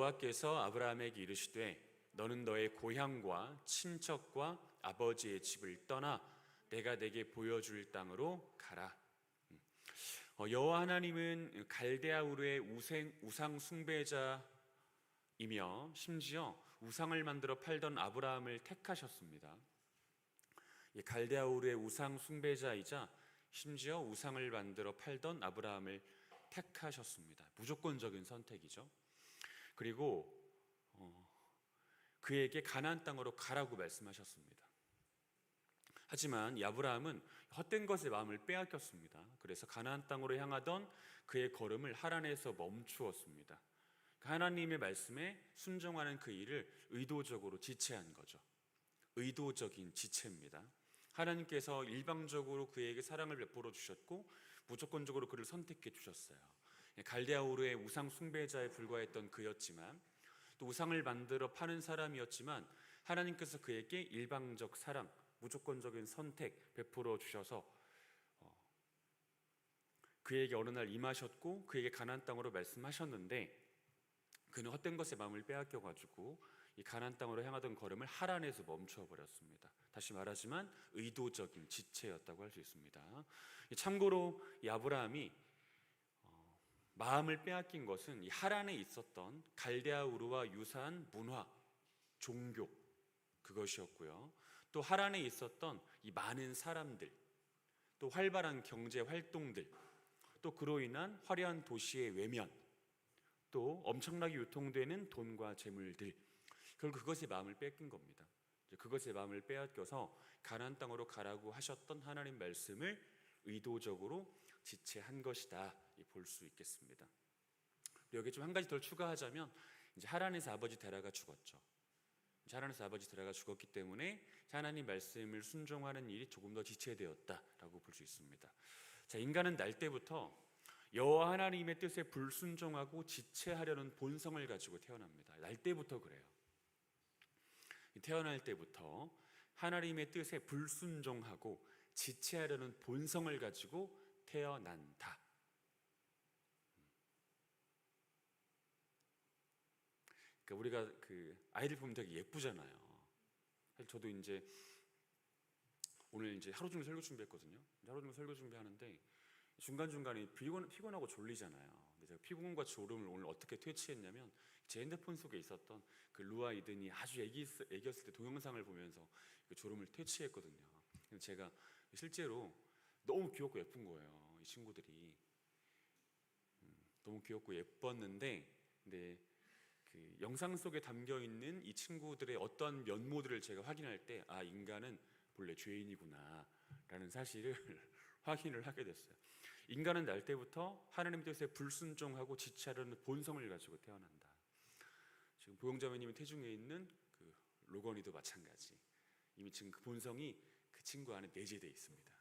여호와께서 아브라함에게 이르시되 너는 너의 고향과 친척과 아버지의 집을 떠나 내가 내게 보여줄 땅으로 가라. 여호와 하나님은 갈대아 우르의 우상 숭배자이며 심지어 우상을 만들어 팔던 아브라함을 택하셨습니다. 갈대아 우르의 우상 숭배자이자 심지어 우상을 만들어 팔던 아브라함을 택하셨습니다. 무조건적인 선택이죠. 그리고 그에게 가나안 땅으로 가라고 말씀하셨습니다. 하지만 이 아브라함은 헛된 것에 마음을 빼앗겼습니다. 그래서 가나안 땅으로 향하던 그의 걸음을 하란에서 멈추었습니다. 하나님의 말씀에 순종하는 그 일을 의도적으로 지체한 거죠. 의도적인 지체입니다. 하나님께서 일방적으로 그에게 사랑을 베풀어 주셨고 무조건적으로 그를 선택해 주셨어요. 갈대아 우르의 우상 숭배자에 불과했던 그였지만, 또 우상을 만들어 파는 사람이었지만, 하나님께서 그에게 일방적 사랑, 무조건적인 선택 베풀어 주셔서 그에게 어느 날 임하셨고 그에게 가나안 땅으로 말씀하셨는데, 그는 헛된 것에 마음을 빼앗겨가지고 이 가나안 땅으로 향하던 걸음을 하란에서 멈춰 버렸습니다. 다시 말하지만 의도적인 지체였다고 할 수 있습니다. 참고로 이 아브라함이 마음을 빼앗긴 것은 이 하란에 있었던 갈대아 우르와 유사한 문화, 종교, 그것이었고요. 또 하란에 있었던 이 많은 사람들, 또 활발한 경제 활동들, 또 그로 인한 화려한 도시의 외면, 또 엄청나게 유통되는 돈과 재물들, 결국 그것에 마음을 뺏긴 겁니다. 그것에 마음을 빼앗겨서 가나안 땅으로 가라고 하셨던 하나님 말씀을 의도적으로 지체한 것이다 볼 수 있겠습니다. 여기 좀 한 가지 더 추가하자면, 이제 하란에서 아버지 데라가 죽었죠. 하란에서 아버지 데라가 죽었기 때문에 하나님 말씀을 순종하는 일이 조금 더 지체되었다라고 볼 수 있습니다. 자, 인간은 날 때부터 여호와 하나님의 뜻에 불순종하고 지체하려는 본성을 가지고 태어납니다. 날 때부터 그래요. 태어날 때부터 하나님의 뜻에 불순종하고 지체하려는 본성을 가지고 태어난다. 그러니까 우리가 아이들 보면 되게 예쁘잖아요. 저도 이제 오늘 이제 하루 종일 설교 준비했거든요. 하루 종일 설교 준비하는데 중간중간에 피곤하고 졸리잖아요. 근데 제가 피곤과 졸음을 오늘 어떻게 퇴치했냐면, 제 핸드폰 속에 있었던 그 루아 이든이 아주 애기였을 때 동영상을 보면서 그 졸음을 퇴치했거든요. 제가 실제로 너무 귀엽고 예쁜 거예요. 이 친구들이 너무 귀엽고 예뻤는데, 근데 그 영상 속에 담겨 있는 이 친구들의 어떤 면모들을 제가 확인할 때, 아, 인간은 본래 죄인이구나 라는 사실을 확인을 하게 됐어요. 인간은 날 때부터 하나님 뜻에 불순종하고 지체하려는 본성을 가지고 태어난다. 지금 보영자매님이 태중에 있는 그 로건이도 마찬가지. 이미 지금 그 본성이 그 친구 안에 내재되어 있습니다.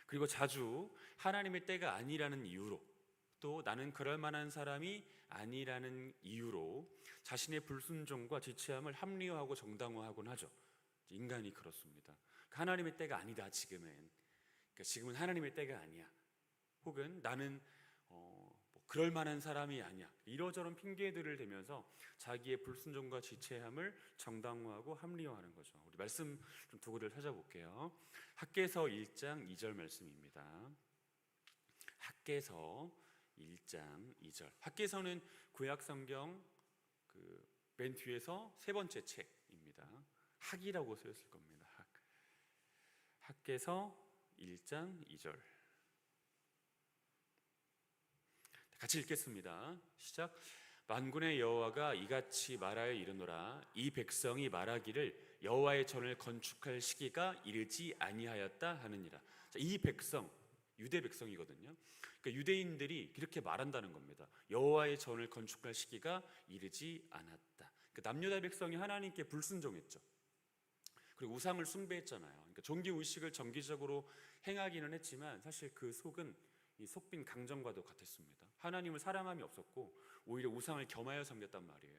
그리고 자주 하나님의 때가 아니라는 이유로, 또 나는 그럴 만한 사람이 아니라는 이유로 자신의 불순종과 지체함을 합리화하고 정당화하곤 하죠. 인간이 그렇습니다. 하나님의 때가 아니다. 지금은 하나님의 때가 아니야. 혹은 나는 그럴 만한 사람이 아니야. 이러저런 핑계들을 대면서 자기의 불순종과 지체함을 정당화하고 합리화하는 거죠. 우리 말씀 좀 두 구절 찾아볼게요. 학개서 1장 2절 말씀입니다. 학개서 1장 2절. 학개서는 구약성경 맨 뒤에서 세 번째 책입니다. 학이라고 쓰였을 겁니다. 학개서 1장 2절. 같이 읽겠습니다. 시작. 만군의 여호와가 이같이 말하여 이르노라. 이 백성이 말하기를 여호와의 전을 건축할 시기가 이르지 아니하였다 하느니라. 자, 이 백성, 유대 백성이거든요. 그러니까 유대인들이 이렇게 말한다는 겁니다. 여호와의 전을 건축할 시기가 이르지 않았다. 그러니까 남유다 백성이 하나님께 불순종했죠. 그리고 우상을 숭배했잖아요. 그러니까 종기의식을 정기적으로 행하기는 했지만 사실 그 속은 이 속빈 강정과도 같았습니다. 하나님을 사랑함이 없었고 오히려 우상을 겸하여 섬겼단 말이에요.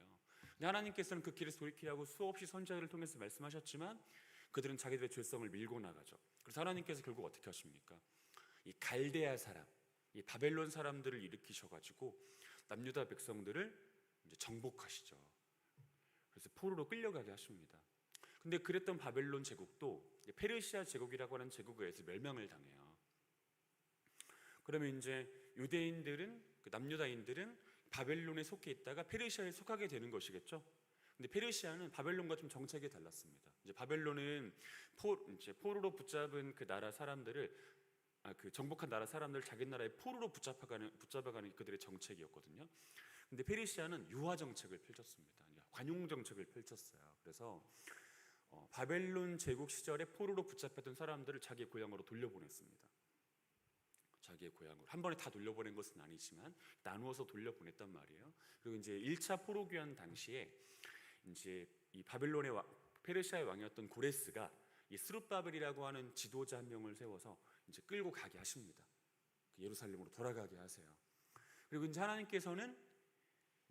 근데 하나님께서는 그 길에서 돌이키라고 수없이 선지자들을 통해서 말씀하셨지만 그들은 자기들의 죄성을 밀고 나가죠. 그래서 하나님께서 결국 어떻게 하십니까? 이 갈대아 사람, 이 바벨론 사람들을 일으키셔가지고 남유다 백성들을 이제 정복하시죠. 그래서 포로로 끌려가게 하십니다. 근데 그랬던 바벨론 제국도 페르시아 제국이라고 하는 제국에 의해서 멸망을 당해요. 그러면 이제 유대인들은, 그 남유다인들은 바벨론에 속해 있다가 페르시아에 속하게 되는 것이겠죠. 근데 페르시아는 바벨론과 좀 정책이 달랐습니다. 이제 바벨론은 이제 포로로 붙잡은 그 나라 사람들을, 그 정복한 나라 사람들을 자기 나라에 포로로 붙잡아가는 그들의 정책이었거든요. 근데 페르시아는 유화 정책을 펼쳤습니다. 관용 정책을 펼쳤어요. 그래서 바벨론 제국 시절에 포로로 붙잡혔던 사람들을 자기 고향으로 돌려보냈습니다. 자기의 고향으로 한 번에 다 돌려보낸 것은 아니지만 나누어서 돌려보냈단 말이에요. 그리고 이제 1차 포로 귀환 당시에 이제 이 페르시아의 왕이었던 고레스가 이 스룹바벨이라고 하는 지도자 한 명을 세워서 이제 끌고 가게 하십니다. 예루살렘으로 돌아가게 하세요. 그리고 이제 하나님께서는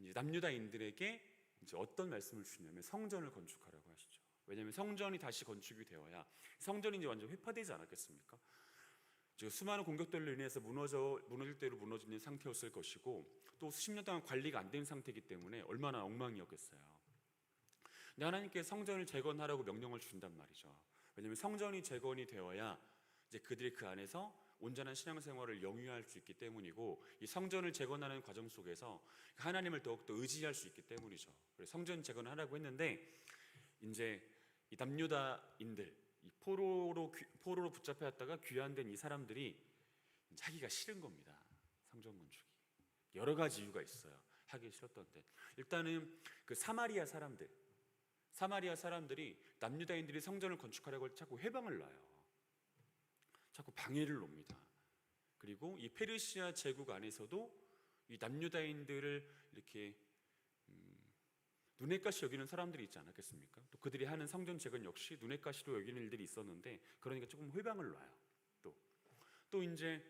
이제 남유다인들에게 이제 어떤 말씀을 주냐면 성전을 건축하라고 하시죠. 왜냐하면 성전이 다시 건축이 되어야, 성전이 이제 완전 회파되지 않았겠습니까? 지금 수많은 공격들로 인해서 무너질 대로 무너지는 상태였을 것이고, 또 수십 년 동안 관리가 안 된 상태이기 때문에 얼마나 엉망이었겠어요. 근데 하나님께서 성전을 재건하라고 명령을 주신단 말이죠. 왜냐하면 성전이 재건이 되어야 이제 그들이 그 안에서 온전한 신앙생활을 영위할 수 있기 때문이고, 이 성전을 재건하는 과정 속에서 하나님을 더욱더 의지할 수 있기 때문이죠. 그래서 성전 재건하라고 했는데, 이제 이 남유다인들, 이 포로로 붙잡혀왔다가 귀환된 이 사람들이 하기가 싫은 겁니다. 성전 건축이 여러 가지 이유가 있어요. 하기 싫었던 때, 일단은 그 사마리아 사람들이 남유다인들이 성전을 건축하려고 자꾸 회방을 놔요. 자꾸 방해를 놉니다. 그리고 이 페르시아 제국 안에서도 이 남유다인들을 이렇게 눈엣 가시 여기는 사람들이 있지 않았겠습니까? 또 그들이 하는 성전 재건 역시 눈엣 가시로 여기는 일들이 있었는데, 그러니까 조금 회방을 놔요. 또 이제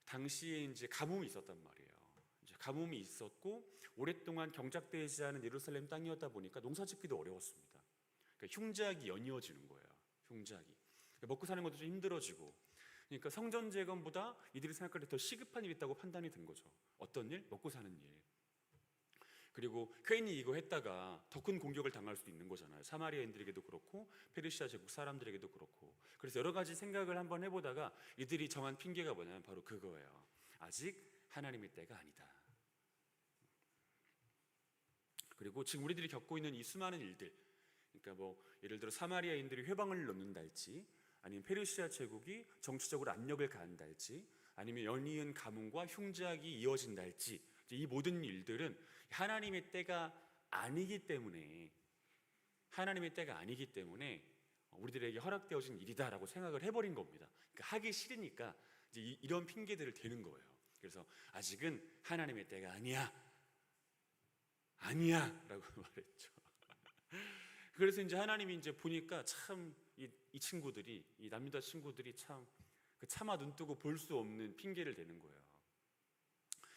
당시에 이제 가뭄이 있었단 말이에요. 이제 가뭄이 있었고 오랫동안 경작되지 않은 예루살렘 땅이었다 보니까 농사짓기도 어려웠습니다. 그러니까 흉작이 연이어지는 거예요. 흉작이 먹고 사는 것도 좀 힘들어지고, 그러니까 성전 재건보다 이들이 생각할 때 더 시급한 일이 있다고 판단이 된 거죠. 어떤 일? 먹고 사는 일. 그리고 괜히 이거 했다가 더 큰 공격을 당할 수도 있는 거잖아요. 사마리아인들에게도 그렇고 페르시아 제국 사람들에게도 그렇고. 그래서 여러 가지 생각을 한번 해보다가 이들이 정한 핑계가 뭐냐면 바로 그거예요. 아직 하나님의 때가 아니다. 그리고 지금 우리들이 겪고 있는 이 수많은 일들, 그러니까 뭐 예를 들어 사마리아인들이 회방을 넣는다 할지, 아니면 페르시아 제국이 정치적으로 압력을 가한다 할지, 아니면 연이은 가뭄과 흉작이 이어진다 할지, 이 모든 일들은 하나님의 때가 아니기 때문에 우리들에게 허락되어진 일이다라고 생각을 해버린 겁니다. 그러니까 하기 싫으니까 이제 이런 핑계들을 대는 거예요. 그래서 아직은 하나님의 때가 아니야라고 말했죠. 그래서 이제 하나님이 이제 보니까 참 이 친구들이, 이 남유다 친구들이 참 차마 눈 뜨고 볼 수 없는 핑계를 대는 거예요.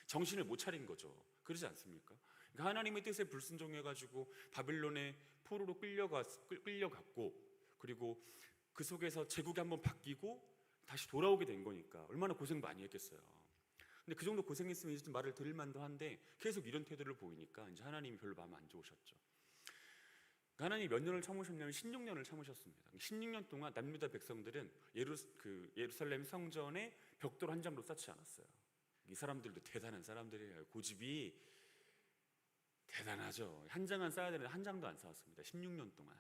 정신을 못 차린 거죠. 그러지 않습니까? 그러니까 하나님의 뜻에 불순종해가지고 바벨론의 포로로 끌려갔고, 그리고 그 속에서 제국이 한번 바뀌고 다시 돌아오게 된 거니까 얼마나 고생 많이 했겠어요. 근데 그 정도 고생했으면 이제 좀 말을 들을 만도 한데 계속 이런 태도를 보이니까 이제 하나님이 별로 마음 안 좋으셨죠. 하나님이 몇 년을 참으셨냐면 16년을 참으셨습니다. 16년 동안 남유다 백성들은 예루살렘 성전에 벽돌 한 장도 쌓지 않았어요. 이 사람들도 대단한 사람들이에요. 고집이 대단하죠. 한 장은 쌓아야 되는데 한 장도 안 쌓았습니다. 16년 동안.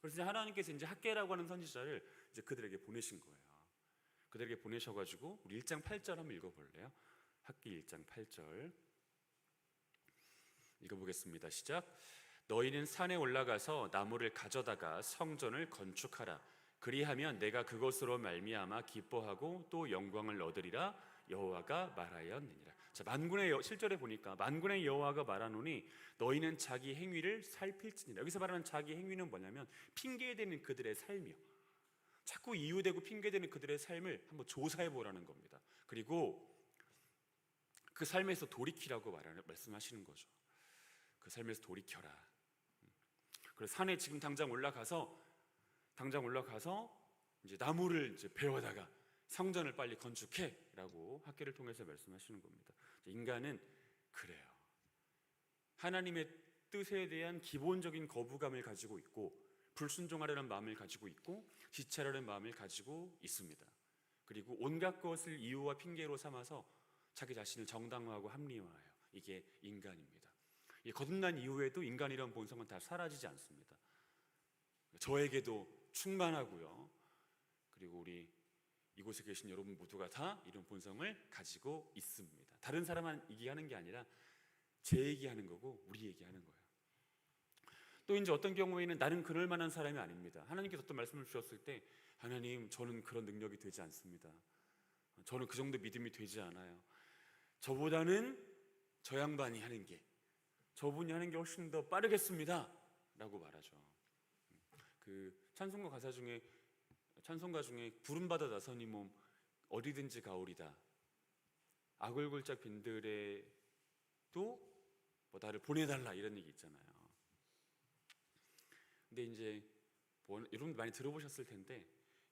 그래서 하나님께서 이제 학개라고 하는 선지자를 이제 그들에게 보내신 거예요. 그들에게 보내셔가지고 우리 1장 8절 한번 읽어볼래요? 학기 1장 8절 읽어보겠습니다. 시작. 너희는 산에 올라가서 나무를 가져다가 성전을 건축하라. 그리하면 내가 그것으로 말미암아 기뻐하고 또 영광을 얻으리라. 여호와가 말하였느니라. 자, 만군의 7절에 보니까 만군의 여호와가 말하노니 너희는 자기 행위를 살필지니라. 여기서 말하는 자기 행위는 뭐냐면 핑계대는 그들의 삶이요. 자꾸 이유되고 핑계대는 그들의 삶을 한번 조사해 보라는 겁니다. 그리고 그 삶에서 돌이키라고 말씀하시는 거죠. 그 삶에서 돌이켜라. 그래서 산에 지금 당장 올라가서 이제 나무를 이제 베어다가 성전을 빨리 건축해라고 학계를 통해서 말씀하시는 겁니다. 인간은 그래요. 하나님의 뜻에 대한 기본적인 거부감을 가지고 있고 불순종하려는 마음을 가지고 있고 지체하려는 마음을 가지고 있습니다. 그리고 온갖 것을 이유와 핑계로 삼아서 자기 자신을 정당화하고 합리화해요. 이게 인간입니다. 이 거듭난 이후에도 인간이란 본성은 다 사라지지 않습니다. 저에게도 충만하고요. 그리고 우리 이곳에 계신 여러분 모두가 다 이런 본성을 가지고 있습니다. 다른 사람 얘기하는 게 아니라 제 얘기하는 거고 우리 얘기하는 거예요. 또 이제 어떤 경우에는 나는 그럴 만한 사람이 아닙니다. 하나님께서 어떤 말씀을 주셨을 때 하나님 저는 그런 능력이 되지 않습니다. 저는 그 정도 믿음이 되지 않아요. 저보다는 저 양반이 하는 게 저분이 하는 게 훨씬 더 빠르겠습니다 라고 말하죠. 그 찬송가 중에 부름받아 나서니 몸 어디든지 가오리다 아굴굴짝 빈들에도 뭐 나를 보내달라 이런 얘기 있잖아요. 근데 이제 여러분 많이 들어보셨을 텐데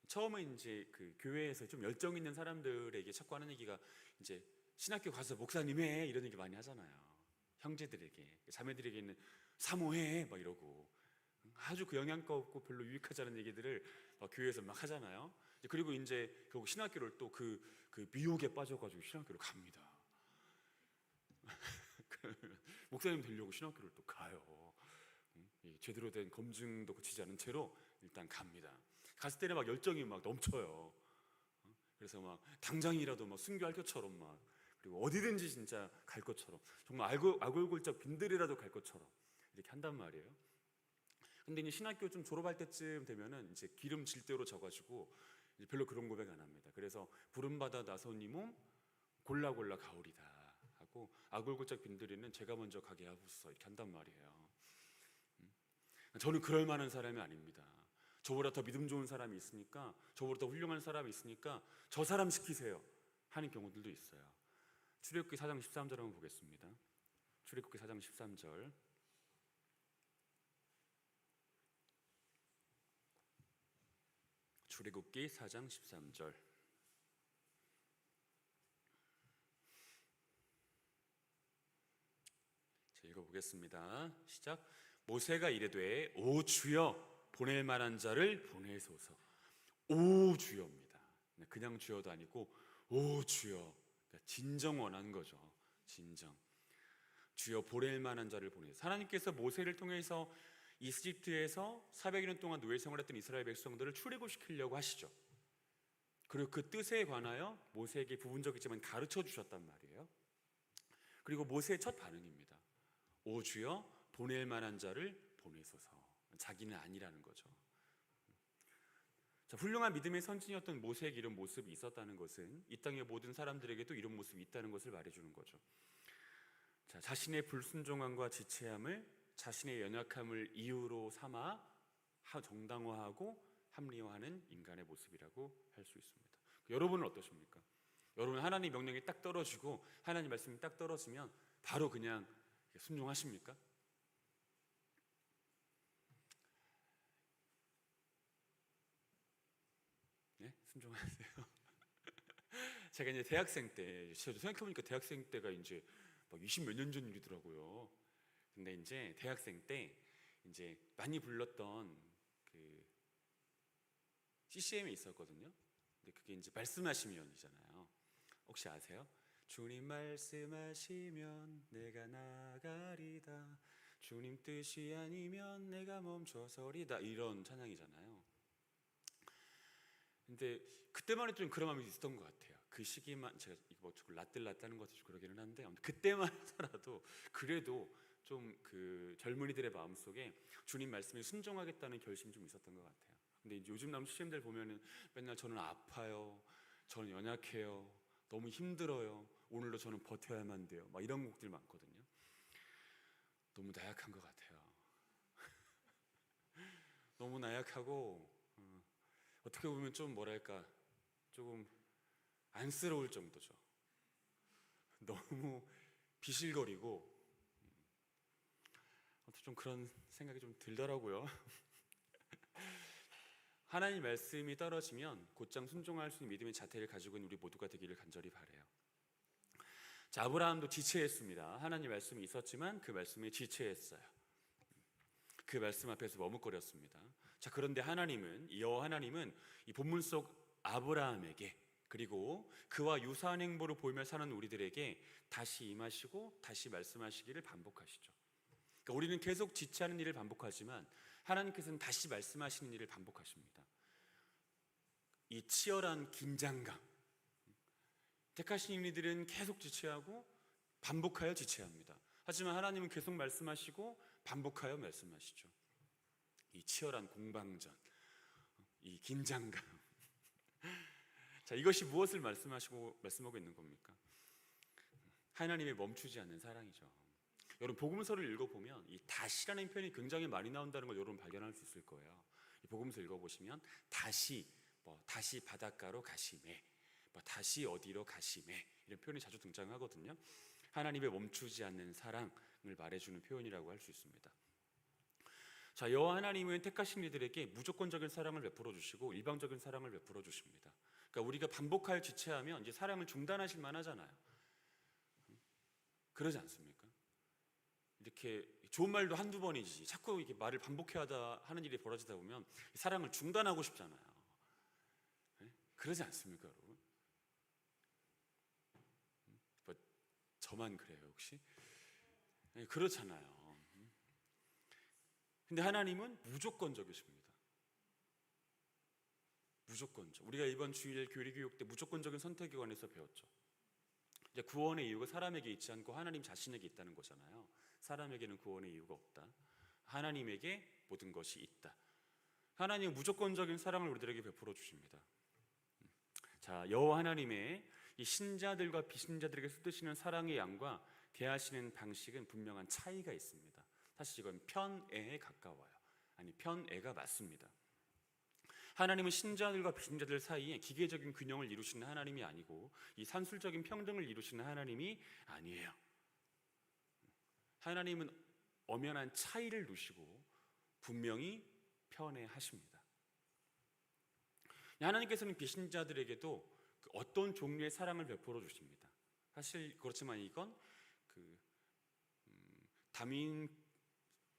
처음에 이제 그 교회에서 좀 열정 있는 사람들에게 자꾸 하는 얘기가 이제 신학교 가서 목사님 해 이런 얘기 많이 하잖아요. 형제들에게 자매들에게는 사모해 막 이러고 아주 그 영양가 없고 별로 유익하지 않은 얘기들을 교회에서 막 하잖아요. 그리고 이제 결국 신학교를 또 그 미혹에 빠져가지고 신학교를 갑니다. 목사님 되려고 신학교를 또 가요. 제대로 된 검증도 거치지 않은 채로 일단 갑니다. 갔을 때는 막 열정이 막 넘쳐요. 그래서 막 당장이라도 막 순교할 것처럼 막 그리고 어디든지 진짜 갈 것처럼 정말 아골골짝 빈들이라도 갈 것처럼 이렇게 한단 말이에요. 근데 이제 신학교 좀 졸업할 때쯤 되면은 이제 기름 질 대로 져가지고 이제 별로 그런 고백 안 합니다. 그래서 부름받아 나서니 몸 골라 가오리다 하고 아골골짝 빈들이는 제가 먼저 가게 하소서 이렇게 한단 말이에요. 저는 그럴 만한 사람이 아닙니다. 저보다 더 믿음 좋은 사람이 있으니까 저보다 더 훌륭한 사람이 있으니까 저 사람 시키세요 하는 경우들도 있어요. 출애굽기 4장 13절 한번 보겠습니다. 출애굽기 4장 13절 출애굽기 4장 13절 자, 읽어보겠습니다. 시작. 모세가 이르되 오 주여 보낼 만한 자를 보내소서. 오 주여입니다. 그냥 주여도 아니고 오 주여, 그러니까 진정 원하는 거죠. 진정. 주여 보낼 만한 자를 보내소서. 하나님께서 모세를 통해서 이집트에서 400년 동안 노예 생활했던 이스라엘 백성들을 출애굽시키려고 하시죠. 그리고 그 뜻에 관하여 모세에게 부분적이지만 가르쳐 주셨단 말이에요. 그리고 모세의 첫 반응입니다. 오 주여 보낼 만한 자를 보내소서. 자기는 아니라는 거죠. 자, 훌륭한 믿음의 선진이었던 모세에게 이런 모습이 있었다는 것은 이 땅의 모든 사람들에게도 이런 모습이 있다는 것을 말해주는 거죠. 자, 자신의 불순종함과 지체함을 자신의 연약함을 이유로 삼아 정당화하고 합리화하는 인간의 모습이라고 할 수 있습니다. 여러분은 어떠십니까? 여러분 하나님 명령이 딱 떨어지고 하나님 말씀이 딱 떨어지면 바로 그냥 순종하십니까? 네? 순종하세요. 제가 이제 대학생 때, 생각해보니까 대학생 때가 이제 막 20몇 년 전 일이더라고요. 근데 이제 대학생 때 이제 많이 불렀던 그 CCM이 있었거든요. 근데 그게 이제 말씀하시면이잖아요. 혹시 아세요? 주님 말씀하시면 내가 나가리다. 주님 뜻이 아니면 내가 멈춰서리다. 이런 찬양이잖아요. 근데 그때만 해도 좀 그런 마음이 있었던 것 같아요. 그 시기만 제가 뭐 라뜰라따는 것도 좀 그러기는 한데 그때만 하더라도 그래도 좀 그 젊은이들의 마음 속에 주님 말씀에 순종하겠다는 결심이 좀 있었던 것 같아요. 근데 이제 요즘 남은 CM들 보면은 맨날 저는 아파요, 저는 연약해요, 너무 힘들어요, 오늘도 저는 버텨야만 돼요, 막 이런 곡들 많거든요. 너무 나약한 것 같아요. 너무 나약하고 어떻게 보면 좀 뭐랄까 조금 안쓰러울 정도죠. 너무 비실거리고 좀 그런 생각이 좀 들더라고요. 하나님 말씀이 떨어지면 곧장 순종할 수 있는 믿음의 자태를 가지고 있는 우리 모두가 되기를 간절히 바라요. 자, 아브라함도 지체했습니다. 하나님 말씀이 있었지만 그 말씀에 지체했어요. 그 말씀 앞에서 머뭇거렸습니다. 자, 그런데 여호와 하나님은 이 본문 속 아브라함에게, 그리고 그와 유사한 행보를 보이며 사는 우리들에게 다시 임하시고 다시 말씀하시기를 반복하시죠. 그러니까 우리는 계속 지체하는 일을 반복하지만 하나님께서는 다시 말씀하시는 일을 반복하십니다. 이 치열한 긴장감, 택하신 이들은 계속 지체하고 반복하여 지체합니다. 하지만 하나님은 계속 말씀하시고 반복하여 말씀하시죠. 이 치열한 공방전, 이 긴장감. 자, 이것이 무엇을 말씀하고 있는 겁니까? 하나님의 멈추지 않는 사랑이죠. 여러분, 복음서를 읽어보면 이 다시라는 표현이 굉장히 많이 나온다는 걸 여러분 발견할 수 있을 거예요. 이 복음서 읽어보시면 다시 바닷가로 가시매, 다시 어디로 가시매, 이런 표현이 자주 등장하거든요. 하나님의 멈추지 않는 사랑을 말해주는 표현이라고 할 수 있습니다. 자, 여호와 하나님은 택하신 이들에게 무조건적인 사랑을 베풀어 주시고 일방적인 사랑을 베풀어 주십니다. 그러니까 우리가 반복하여 지체하면 이제 사랑을 중단하실 만하잖아요. 그러지 않습니까? 이렇게 좋은 말도 한두 번이지 자꾸 이렇게 말을 반복해야 하는 일이 벌어지다 보면 사랑을 중단하고 싶잖아요. 네? 그러지 않습니까, 여러분? 저만 그래요, 혹시? 네, 그렇잖아요. 근데 하나님은 무조건적이십니다. 무조건적. 우리가 이번 주일 교리교육 때 무조건적인 선택에 관해서 배웠죠. 이제 구원의 이유가 사람에게 있지 않고 하나님 자신에게 있다는 거잖아요. 사람에게는 구원의 이유가 없다. 하나님에게 모든 것이 있다. 하나님은 무조건적인 사랑을 우리들에게 베풀어 주십니다. 자, 여호와 하나님의 이 신자들과 비신자들에게 쏟으시는 사랑의 양과 대하시는 방식은 분명한 차이가 있습니다. 사실 이건 편애에 가까워요. 아니, 편애가 맞습니다. 하나님은 신자들과 비신자들 사이에 기계적인 균형을 이루시는 하나님이 아니고 이 산술적인 평등을 이루시는 하나님이 아니에요. 하나님은 엄연한 차이를 두시고 분명히 편애하십니다. 하나님께서는 비신자들에게도 어떤 종류의 사랑을 베풀어 주십니다. 사실 그렇지만 이건 담임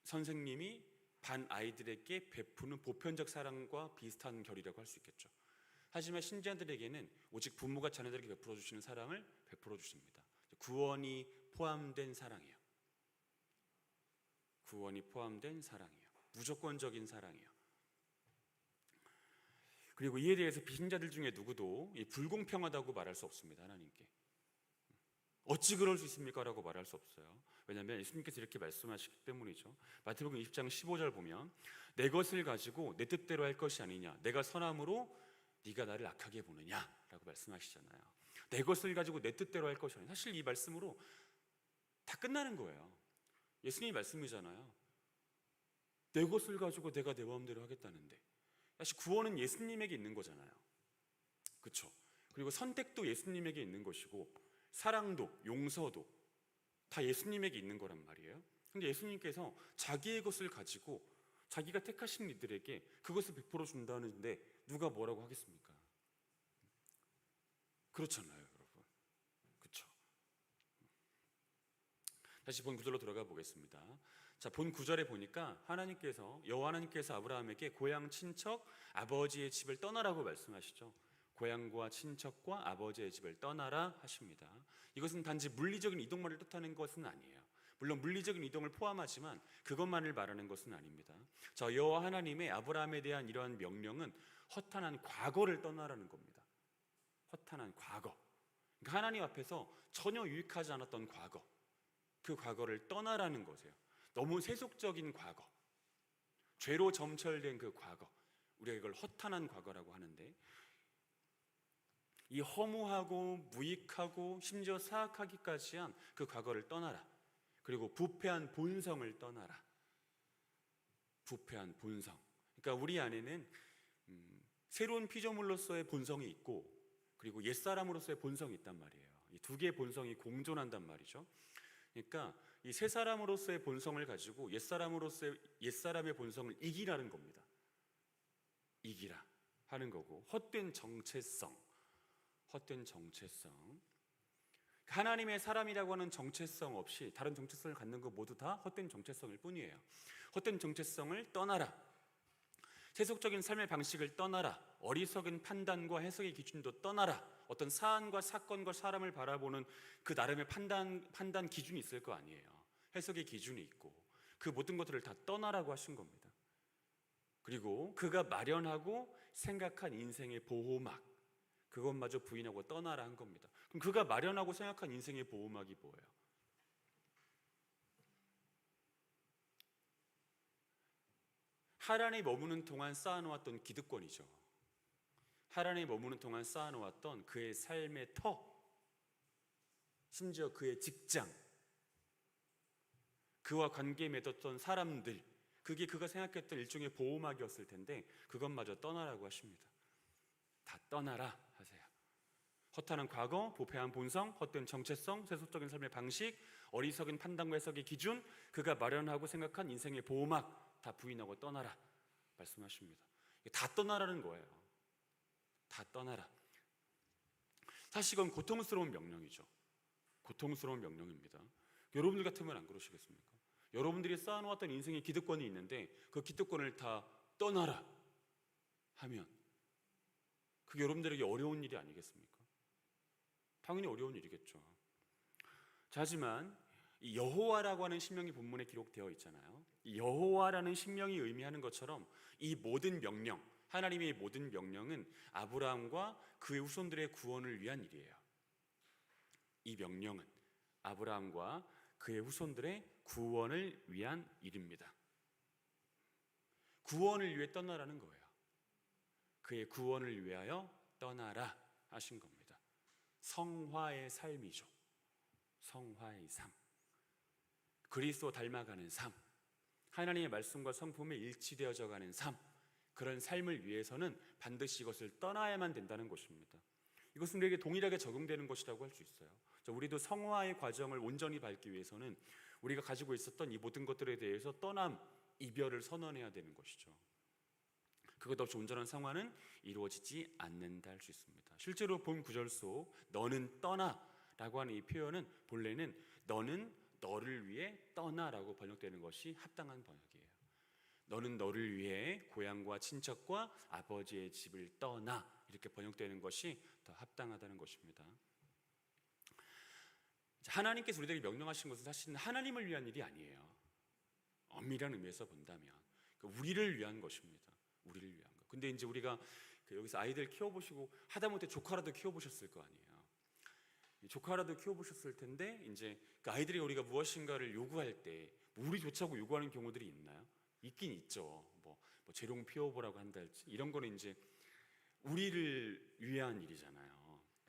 선생님이 반 아이들에게 베푸는 보편적 사랑과 비슷한 결이라고 할 수 있겠죠. 하지만 신자들에게는 오직 부모가 자녀들에게 베풀어 주시는 사랑을 베풀어 주십니다. 구원이 포함된 사랑이에요. 구원이 포함된 사랑이에요. 무조건적인 사랑이에요. 그리고 이에 대해서 비신자들 중에 누구도 불공평하다고 말할 수 없습니다. 하나님께. 어찌 그럴 수 있습니까? 라고 말할 수 없어요. 왜냐하면 예수님께서 이렇게 말씀하시기 때문이죠. 마태복음 20장 15절 보면 내 것을 가지고 내 뜻대로 할 것이 아니냐, 내가 선함으로 네가 나를 악하게 보느냐 라고 말씀하시잖아요. 내 것을 가지고 내 뜻대로 할 것이 아니냐. 사실 이 말씀으로 다 끝나는 거예요. 예수님이 말씀이잖아요. 내 것을 가지고 내가 내 마음대로 하겠다는데, 사실 구원은 예수님에게 있는 거잖아요. 그렇죠? 그리고 선택도 예수님에게 있는 것이고 사랑도 용서도 다 예수님에게 있는 거란 말이에요. 근데 예수님께서 자기의 것을 가지고 자기가 택하신 이들에게 그것을 베풀어 준다는데 누가 뭐라고 하겠습니까? 그렇잖아요, 여러분. 그렇죠? 다시 본 구절로 들어가 보겠습니다. 자, 본 구절에 보니까 여호와 하나님께서 아브라함에게 고향, 친척, 아버지의 집을 떠나라고 말씀하시죠. 고향과 친척과 아버지의 집을 떠나라 하십니다. 이것은 단지 물리적인 이동만을 뜻하는 것은 아니에요. 물론 물리적인 이동을 포함하지만 그것만을 말하는 것은 아닙니다. 자, 여호와 하나님의 아브라함에 대한 이러한 명령은 허탄한 과거를 떠나라는 겁니다. 허탄한 과거. 그러니까 하나님 앞에서 전혀 유익하지 않았던 과거, 그 과거를 떠나라는 것이에요. 너무 세속적인 과거, 죄로 점철된 그 과거, 우리가 이걸 허탄한 과거라고 하는데, 이 허무하고 무익하고 심지어 사악하기까지 한 그 과거를 떠나라. 그리고 부패한 본성을 떠나라. 부패한 본성. 그러니까 우리 안에는 새로운 피조물로서의 본성이 있고, 그리고 옛사람으로서의 본성이 있단 말이에요. 이 두 개의 본성이 공존한단 말이죠. 그러니까 이 새 사람으로서의 본성을 가지고 옛사람의 본성을 이기라는 겁니다. 이기라 하는 거고, 헛된 정체성. 하나님의 사람이라고 하는 정체성 없이 다른 정체성을 갖는 것 모두 다 헛된 정체성일 뿐이에요. 헛된 정체성을 떠나라. 세속적인 삶의 방식을 떠나라. 어리석은 판단과 해석의 기준도 떠나라. 어떤 사안과 사건과 사람을 바라보는 그 나름의 판단 기준이 있을 거 아니에요. 해석의 기준이 있고 그 모든 것들을 다 떠나라고 하신 겁니다. 그리고 그가 마련하고 생각한 인생의 보호막, 그것마저 부인하고 떠나라 한 겁니다. 그럼 그가 마련하고 생각한 인생의 보호막이 뭐예요? 하란에 머무는 동안 쌓아놓았던 기득권이죠. 하란에 머무는 동안 쌓아놓았던 그의 삶의 터, 심지어 그의 직장, 그와 관계 맺었던 사람들, 그게 그가 생각했던 일종의 보호막이었을 텐데 그것마저 떠나라고 하십니다. 다 떠나라 하세요. 허탄한 과거, 부패한 본성, 헛된 정체성, 세속적인 삶의 방식, 어리석은 판단과 해석의 기준, 그가 마련하고 생각한 인생의 보호막 다 부인하고 떠나라 말씀하십니다. 다 떠나라는 거예요. 다 떠나라. 사실 이건 고통스러운 명령이죠. 고통스러운 명령입니다. 여러분들 같으면 안 그러시겠습니까? 여러분들이 쌓아놓았던 인생의 기득권이 있는데 그 기득권을 다 떠나라 하면 그게 여러분들에게 어려운 일이 아니겠습니까? 당연히 어려운 일이겠죠. 자, 하지만 이 여호와라고 하는 신명이 본문에 기록되어 있잖아요. 이 여호와라는 신명이 의미하는 것처럼 이 모든 명령, 하나님의 모든 명령은 아브라함과 그의 후손들의 구원을 위한 일이에요. 이 명령은 아브라함과 그의 후손들의 구원을 위한 일입니다. 구원을 위해 떠나라는 거예요. 그의 구원을 위하여 떠나라 하신 겁니다. 성화의 삶이죠. 성화의 삶, 그리스도 닮아가는 삶, 하나님의 말씀과 성품에 일치되어져 가는 삶, 그런 삶을 위해서는 반드시 이것을 떠나야만 된다는 것입니다. 이것은 우리에게 동일하게 적용되는 것이라고 할 수 있어요. 우리도 성화의 과정을 온전히 밟기 위해서는 우리가 가지고 있었던 이 모든 것들에 대해서 떠남, 이별을 선언해야 되는 것이죠. 그것 없이 온전한 성화는 이루어지지 않는다 할 수 있습니다. 실제로 본 구절 속 너는 떠나라고 하는 이 표현은 본래는 너는 너를 위해 떠나라고 번역되는 것이 합당한 번역이에요. 너는 너를 위해 고향과 친척과 아버지의 집을 떠나, 이렇게 번역되는 것이 더 합당하다는 것입니다. 하나님께서 우리에게 명령하신 것은 사실은 하나님을 위한 일이 아니에요. 엄밀한 의미에서 본다면 우리를 위한 것입니다. 우리를 위한 것. 근데 이제 우리가 여기서 아이들 키워보시고 하다못해 조카라도 키워보셨을 거 아니에요. 조카라도 키워보셨을 텐데 이제 그 아이들이 우리가 무엇인가를 요구할 때 우리 좋자고 요구하는 경우들이 있나요? 있긴 있죠. 뭐 재롱 피워보라고 한달지 이런 거는 이제 우리를 위한 일이잖아요.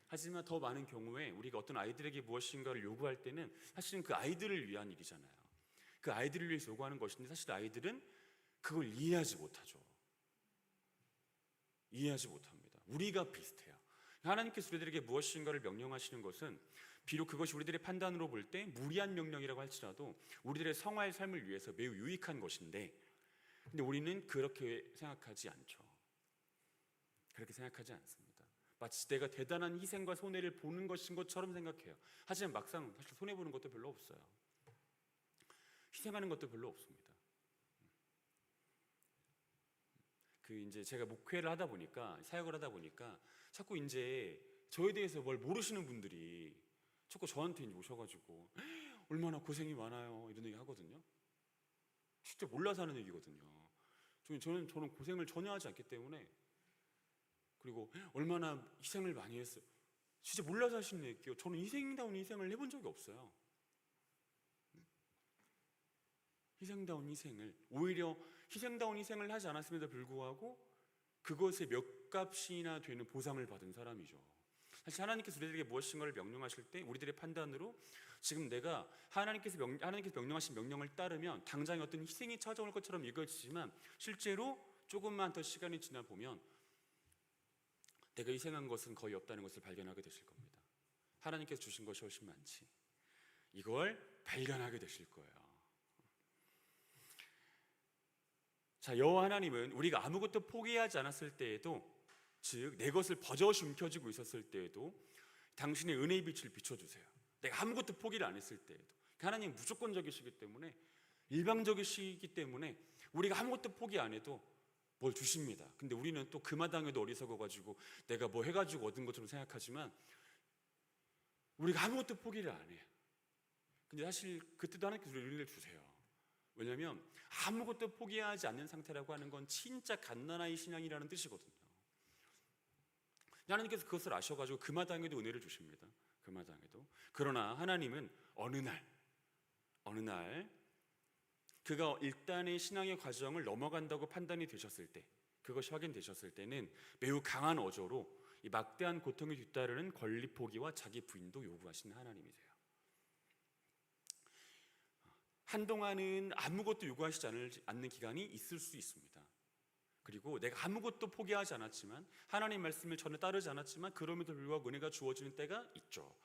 하지만 더 많은 경우에 우리가 어떤 아이들에게 무엇인가를 요구할 때는 사실은 그 아이들을 위한 일이잖아요. 그 아이들을 위해서 요구하는 것인데 사실 아이들은 그걸 이해하지 못하죠. 이해하지 못합니다. 우리가 비슷해요. 하나님께서 우리들에게 무엇인가를 명령하시는 것은 비록 그것이 우리들의 판단으로 볼 때 무리한 명령이라고 할지라도 우리들의 성화의 삶을 위해서 매우 유익한 것인데, 근데 우리는 그렇게 생각하지 않죠. 그렇게 생각하지 않습니다. 마치 내가 대단한 희생과 손해를 보는 것인 것처럼 생각해요. 하지만 막상 사실 손해 보는 것도 별로 없어요. 희생하는 것도 별로 없습니다. 이제 제가 목회를 하다 보니까, 사역을 하다 보니까 자꾸 이제 저에 대해서 뭘 모르시는 분들이 자꾸 저한테 오셔가지고 얼마나 고생이 많아요 이런 얘기 하거든요. 진짜 몰라서 하는 얘기거든요. 저는 고생을 전혀 하지 않기 때문에, 그리고 얼마나 희생을 많이 했어요. 진짜 몰라서 하시는 얘기예요. 저는 희생다운 희생을 해본 적이 없어요. 희생다운 희생을, 오히려 희생다운 희생을 하지 않았음에도 불구하고 그것의 몇 값이나 되는 보상을 받은 사람이죠. 사실 하나님께서 우리들에게 무엇인가를 명령하실 때 우리들의 판단으로 지금 내가 하나님께서 명령하신 명령을 따르면 당장에 어떤 희생이 찾아올 것처럼 여겨지지만 실제로 조금만 더 시간이 지나 보면 내가 희생한 것은 거의 없다는 것을 발견하게 되실 겁니다. 하나님께서 주신 것이 훨씬 많지. 이걸 발견하게 되실 거예요. 자, 여호와 하나님은 우리가 아무것도 포기하지 않았을 때에도, 즉 내 것을 버젓이 움켜쥐고 있었을 때에도 당신의 은혜의 빛을 비춰주세요. 내가 아무것도 포기를 안 했을 때에도. 하나님 무조건적이시기 때문에, 일방적이시기 때문에 우리가 아무것도 포기 안 해도 뭘 주십니다. 근데 우리는 또 그 마당에도 어리석어가지고 내가 뭐 해가지고 얻은 것처럼 생각하지만 우리가 아무것도 포기를 안 해요. 근데 사실 그때도 하나님께서 우리를 주세요. 왜냐하면 아무것도 포기하지 않는 상태라고 하는 건 진짜 갓난아이 신앙이라는 뜻이거든요. 하나님께서 그것을 아셔가지고 그 마당에도 은혜를 주십니다. 그 마당에도. 그러나 하나님은 어느 날 그가 일단의 신앙의 과정을 넘어간다고 판단이 되셨을 때, 그것이 확인되셨을 때는 매우 강한 어조로 이 막대한 고통에 뒤따르는 권리 포기와 자기 부인도 요구하시는 하나님이세요. 한동안은 아무것도 요구하시지 않는 기간이 있을 수 있습니다. 그리고 내가 아무것도 포기하지 않았지만, 하나님 말씀을 전혀 따르지 않았지만 그럼에도 불구하고 은혜가 주어지는 때가 있죠.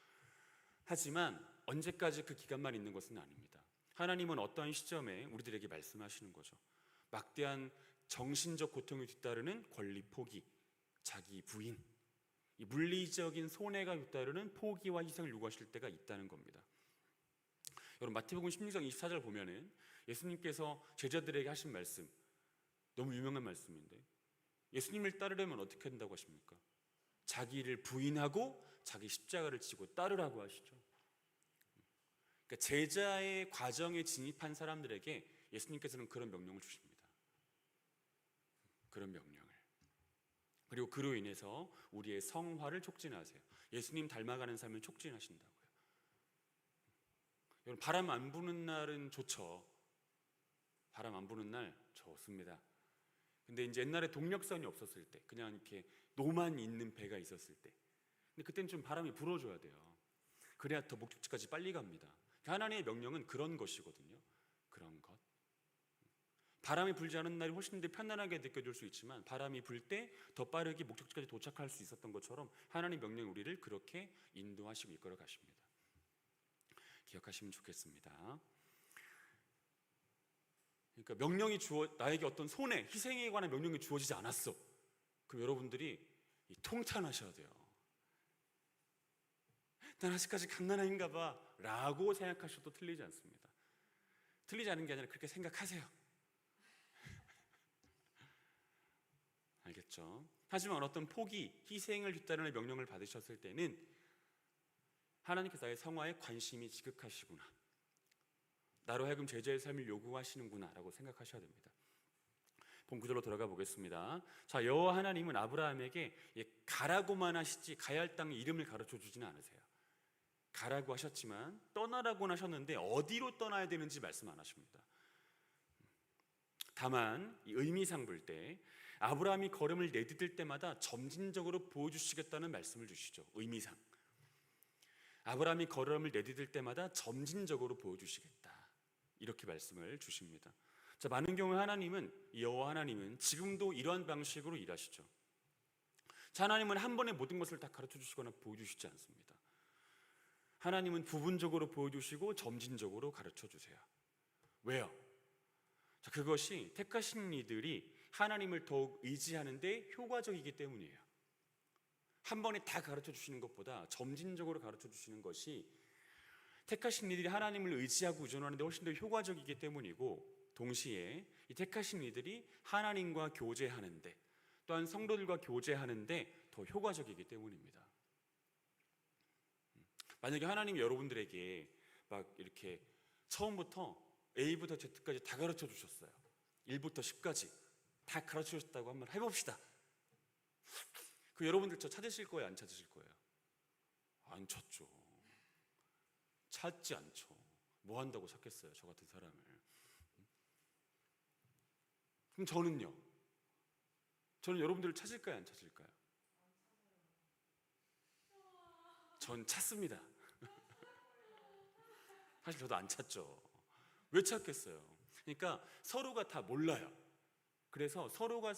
하지만 언제까지 그 기간만 있는 것은 아닙니다. 하나님은 어떠한 시점에 우리들에게 말씀하시는 거죠. 막대한 정신적 고통에 뒤따르는 권리 포기, 자기 부인, 이 물리적인 손해가 뒤따르는 포기와 희생을 요구하실 때가 있다는 겁니다. 여러분, 마태복음 16장 24절 보면은 예수님께서 제자들에게 하신 말씀, 너무 유명한 말씀인데, 예수님을 따르려면 어떻게 된다고 하십니까? 자기를 부인하고 자기 십자가를 지고 따르라고 하시죠. 그러니까 제자의 과정에 진입한 사람들에게 예수님께서는 그런 명령을 주십니다. 그런 명령을. 그리고 그로 인해서 우리의 성화를 촉진하세요. 예수님 닮아가는 삶을 촉진하신다고요. 여러분, 바람 안 부는 날은 좋죠. 바람 안 부는 날 좋습니다. 근데 이제 옛날에 동력선이 없었을 때, 그냥 이렇게 노만 있는 배가 있었을 때, 근데 그때는 좀 바람이 불어줘야 돼요. 그래야 더 목적지까지 빨리 갑니다. 하나님의 명령은 그런 것이거든요. 그런 것. 바람이 불지 않은 날이 훨씬 더 편안하게 느껴질 수 있지만, 바람이 불 때 더 빠르게 목적지까지 도착할 수 있었던 것처럼 하나님의 명령이 우리를 그렇게 인도하시고 이끌어 가십니다. 기억하시면 좋겠습니다. 그러니까 나에게 어떤 손해, 희생에 관한 명령이 주어지지 않았어. 그럼 여러분들이 통탄하셔야 돼요. 난 아직까지 갓난아인가 봐 라고 생각하셔도 틀리지 않습니다. 틀리지 않은 게 아니라 그렇게 생각하세요. 알겠죠? 하지만 어떤 포기, 희생을 뒤따르는 명령을 받으셨을 때는 하나님께서 나의 성화에 관심이 지극하시구나, 나로 하여금 제자의 삶을 요구하시는구나 라고 생각하셔야 됩니다. 본 구절로 돌아가 보겠습니다. 자, 여호와 하나님은 아브라함에게 가라고만 하시지 가야 할 땅의 이름을 가르쳐 주지는 않으세요. 가라고 하셨지만 떠나라고는 하셨는데 어디로 떠나야 되는지 말씀 안 하십니다. 다만 이 의미상 볼 때 아브라함이 걸음을 내디딜 때마다 점진적으로 보여주시겠다는 말씀을 주시죠. 의미상 아브라함이 걸음을 내디딜 때마다 점진적으로 보여주시겠다, 이렇게 말씀을 주십니다. 자, 많은 경우 여호와 하나님은 지금도 이러한 방식으로 일하시죠. 자, 하나님은 한 번에 모든 것을 다 가르쳐 주시거나 보여주시지 않습니다. 하나님은 부분적으로 보여주시고 점진적으로 가르쳐 주세요. 왜요? 자, 그것이 택하신 이들이 하나님을 더욱 의지하는데 효과적이기 때문이에요. 한 번에 다 가르쳐 주시는 것보다 점진적으로 가르쳐 주시는 것이 택하신 이들이 하나님을 의지하고 의존하는 데 훨씬 더 효과적이기 때문이고, 동시에 이 택하신 이들이 하나님과 교제하는데, 또한 성도들과 교제하는데 더 효과적이기 때문입니다. 만약에 하나님이 여러분들에게 막 이렇게 처음부터 A부터 Z까지 다 가르쳐 주셨어요. 1부터 10까지 다 가르쳐 주셨다고 한번 해봅시다. 그 여러분들 저 찾으실 거예요, 안 찾으실 거예요? 안 찾죠. 찾지 않죠. 뭐 한다고 찾겠어요, 저 같은 사람을. 그럼 저는 여러분들을 찾을까요, 안 찾을까요? 전 찾습니다. 사실 저도 안 찾죠. 왜 찾겠어요? 그러니까 서로가 다 몰라요. 그래서 서로가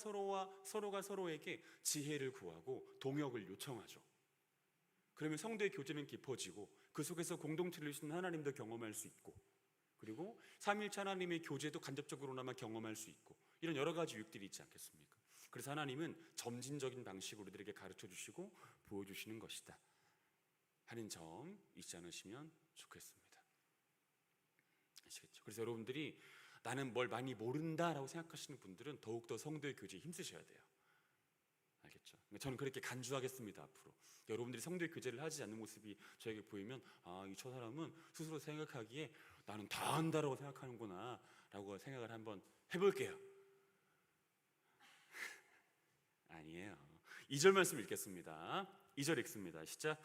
서로에게 지혜를 구하고 동역을 요청하죠. 그러면 성도의 교제는 깊어지고 그 속에서 공동체를 이루시는 하나님도 경험할 수 있고, 그리고 삼위일체 하나님의 교제도 간접적으로나마 경험할 수 있고, 이런 여러 가지 유익들이 있지 않겠습니까? 그래서 하나님은 점진적인 방식으로 우리들에게 가르쳐 주시고 보여주시는 것이다. 하는 점 잊지 않으시면 좋겠습니다. 아시겠죠? 그래서 여러분들이 나는 뭘 많이 모른다라고 생각하시는 분들은 더욱더 성도의 교제에 힘쓰셔야 돼요. 알겠죠? 저는 그렇게 간주하겠습니다. 앞으로 여러분들이 성도의 교제를 하지 않는 모습이 저에게 보이면 저 사람은 스스로 생각하기에 나는 다 안다라고 생각하는구나 라고 생각을 한번 해볼게요. 아니에요. 2절 말씀 읽겠습니다. 2절 읽습니다. 시작.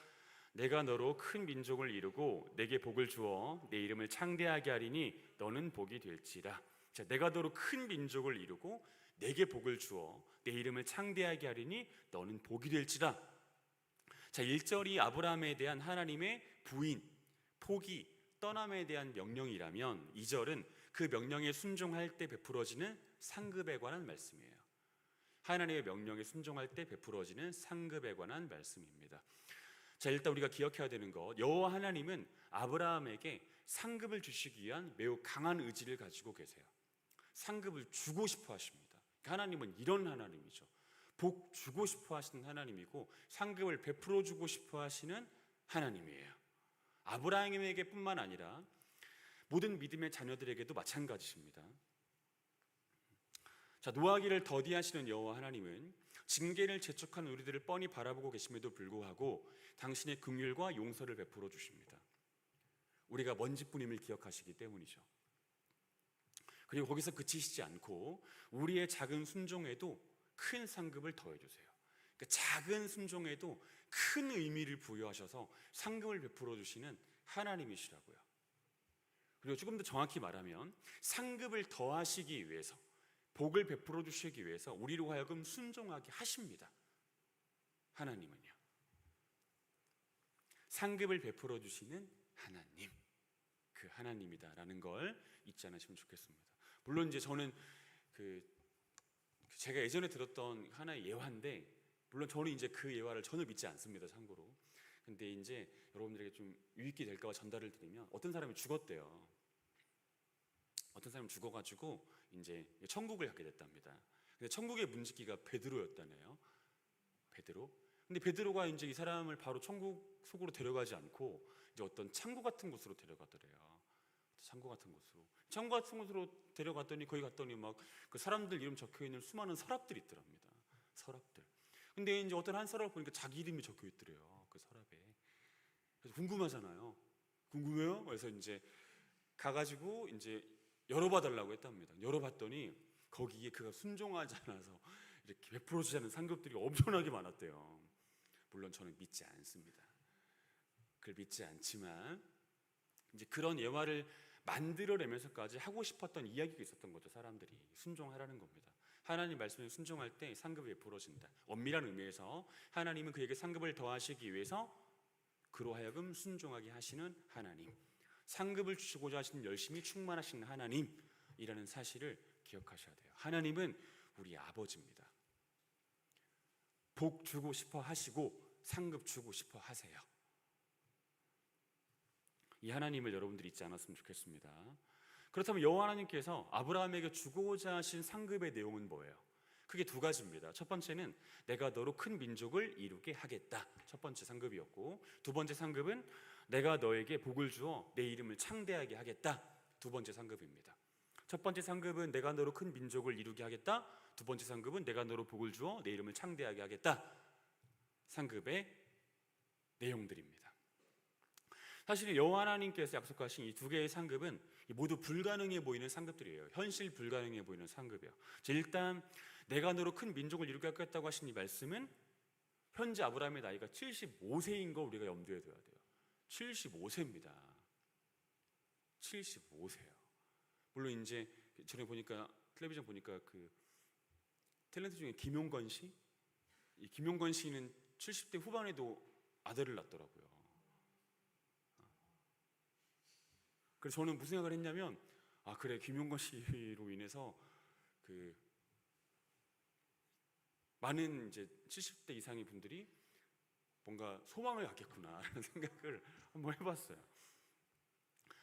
내가 너로 큰 민족을 이루고 내게 복을 주어 내 이름을 창대하게 하리니 너는 복이 될지라. 자, 내가 너로 큰 민족을 이루고 내게 복을 주어 내 이름을 창대하게 하리니 너는 복이 될지라. 자, 1절이 아브라함에 대한 하나님의 부인, 포기, 떠남에 대한 명령이라면 2절은 그 명령에 순종할 때 베풀어지는 상급에 관한 말씀이에요. 하나님의 명령에 순종할 때 베풀어지는 상급에 관한 말씀입니다. 자, 일단 우리가 기억해야 되는 것, 여호와 하나님은 아브라함에게 상급을 주시기 위한 매우 강한 의지를 가지고 계세요. 상급을 주고 싶어 하십니다. 하나님은 이런 하나님이죠. 복 주고 싶어 하시는 하나님이고 상급을 베풀어 주고 싶어 하시는 하나님이에요. 아브라함에게 뿐만 아니라 모든 믿음의 자녀들에게도 마찬가지십니다. 자, 노하기를 더디하시는 여호와 하나님은 징계를 재촉한 우리들을 뻔히 바라보고 계심에도 불구하고 당신의 긍휼과 용서를 베풀어 주십니다. 우리가 먼지뿐임을 기억하시기 때문이죠. 그리고 거기서 그치시지 않고 우리의 작은 순종에도 큰 상급을 더해주세요. 그러니까 작은 순종에도 큰 의미를 부여하셔서 상급을 베풀어 주시는 하나님이시라고요. 그리고 조금 더 정확히 말하면 상급을 더하시기 위해서, 복을 베풀어 주시기 위해서 우리로 하여금 순종하게 하십니다. 하나님은요. 상급을 베풀어 주시는 하나님, 그 하나님이다라는 걸 잊지 않으시면 좋겠습니다. 물론 이제 저는 제가 예전에 들었던 하나의 예화인데, 물론 저는 이제 그 예화를 전혀 믿지 않습니다. 참고로. 근데 이제 여러분들에게 좀 유익이 될까봐 전달을 드리면, 어떤 사람이 죽었대요. 어떤 사람이 죽어가지고 이제 천국을 가게 됐답니다. 근데 천국의 문지기가 베드로였다네요. 베드로. 근데 베드로가 이제 이 사람을 바로 천국 속으로 데려가지 않고 이제 어떤 창고 같은 곳으로 데려가더래요. 창고 같은 곳으로. 창고 같은 곳으로 데려갔더니 거기 갔더니 막 그 사람들 이름 적혀 있는 수많은 서랍들이 있더랍니다. 서랍들. 근데 이제 어떤 한 서랍을 보니까 자기 이름이 적혀 있더래요. 그 서랍에. 그래서 궁금하잖아요. 궁금해요? 그래서 이제 가가지고 이제 열어봐달라고 했답니다. 열어봤더니 거기에 그가 순종하지 않아서 이렇게 베풀어 주자는 상급들이 엄청나게 많았대요. 물론 저는 믿지 않습니다. 그걸 믿지 않지만 이제 그런 예화를 만들어내면서까지 하고 싶었던 이야기가 있었던 거죠. 사람들이 순종하라는 겁니다. 하나님 말씀에 순종할 때 상급이 베풀어진다. 엄밀한 의미에서 하나님은 그에게 상급을 더하시기 위해서 그로 하여금 순종하게 하시는 하나님, 상급을 주시고자 하시는 열심히 충만하신 하나님이라는 사실을 기억하셔야 돼요. 하나님은 우리 아버지입니다. 복 주고 싶어 하시고 상급 주고 싶어 하세요. 이 하나님을 여러분들이 잊지 않았으면 좋겠습니다. 그렇다면 여호와 하나님께서 아브라함에게 주고자 하신 상급의 내용은 뭐예요? 크게 두 가지입니다. 첫 번째는 내가 너로 큰 민족을 이루게 하겠다. 첫 번째 상급이었고, 두 번째 상급은 내가 너에게 복을 주어 내 이름을 창대하게 하겠다. 두 번째 상급입니다. 첫 번째 상급은 내가 너로 큰 민족을 이루게 하겠다. 두 번째 상급은 내가 너로 복을 주어 내 이름을 창대하게 하겠다. 상급의 내용들입니다. 사실 여호와 하나님께서 약속하신 이 두 개의 상급은 모두 불가능해 보이는 상급들이에요. 현실 불가능해 보이는 상급이에요. 일단 내가 너로 큰 민족을 이루게 하겠다고 하신 이 말씀은 현재 아브라함의 나이가 75세인 거 우리가 염두에 둬야 돼요. 75세입니다. 75세요. 물론 이제 전에 보니까 텔레비전 보니까 그 탤런트 중에 김용건 씨, 이 김용건 씨는 70대 후반에도 아들을 낳더라고요. 그래서 저는 무슨 생각을 했냐면, 그래, 김용건 씨로 인해서 그 많은 이제 70대 이상의 분들이 뭔가 소망을 갖겠구나라는 생각을 한번 해봤어요.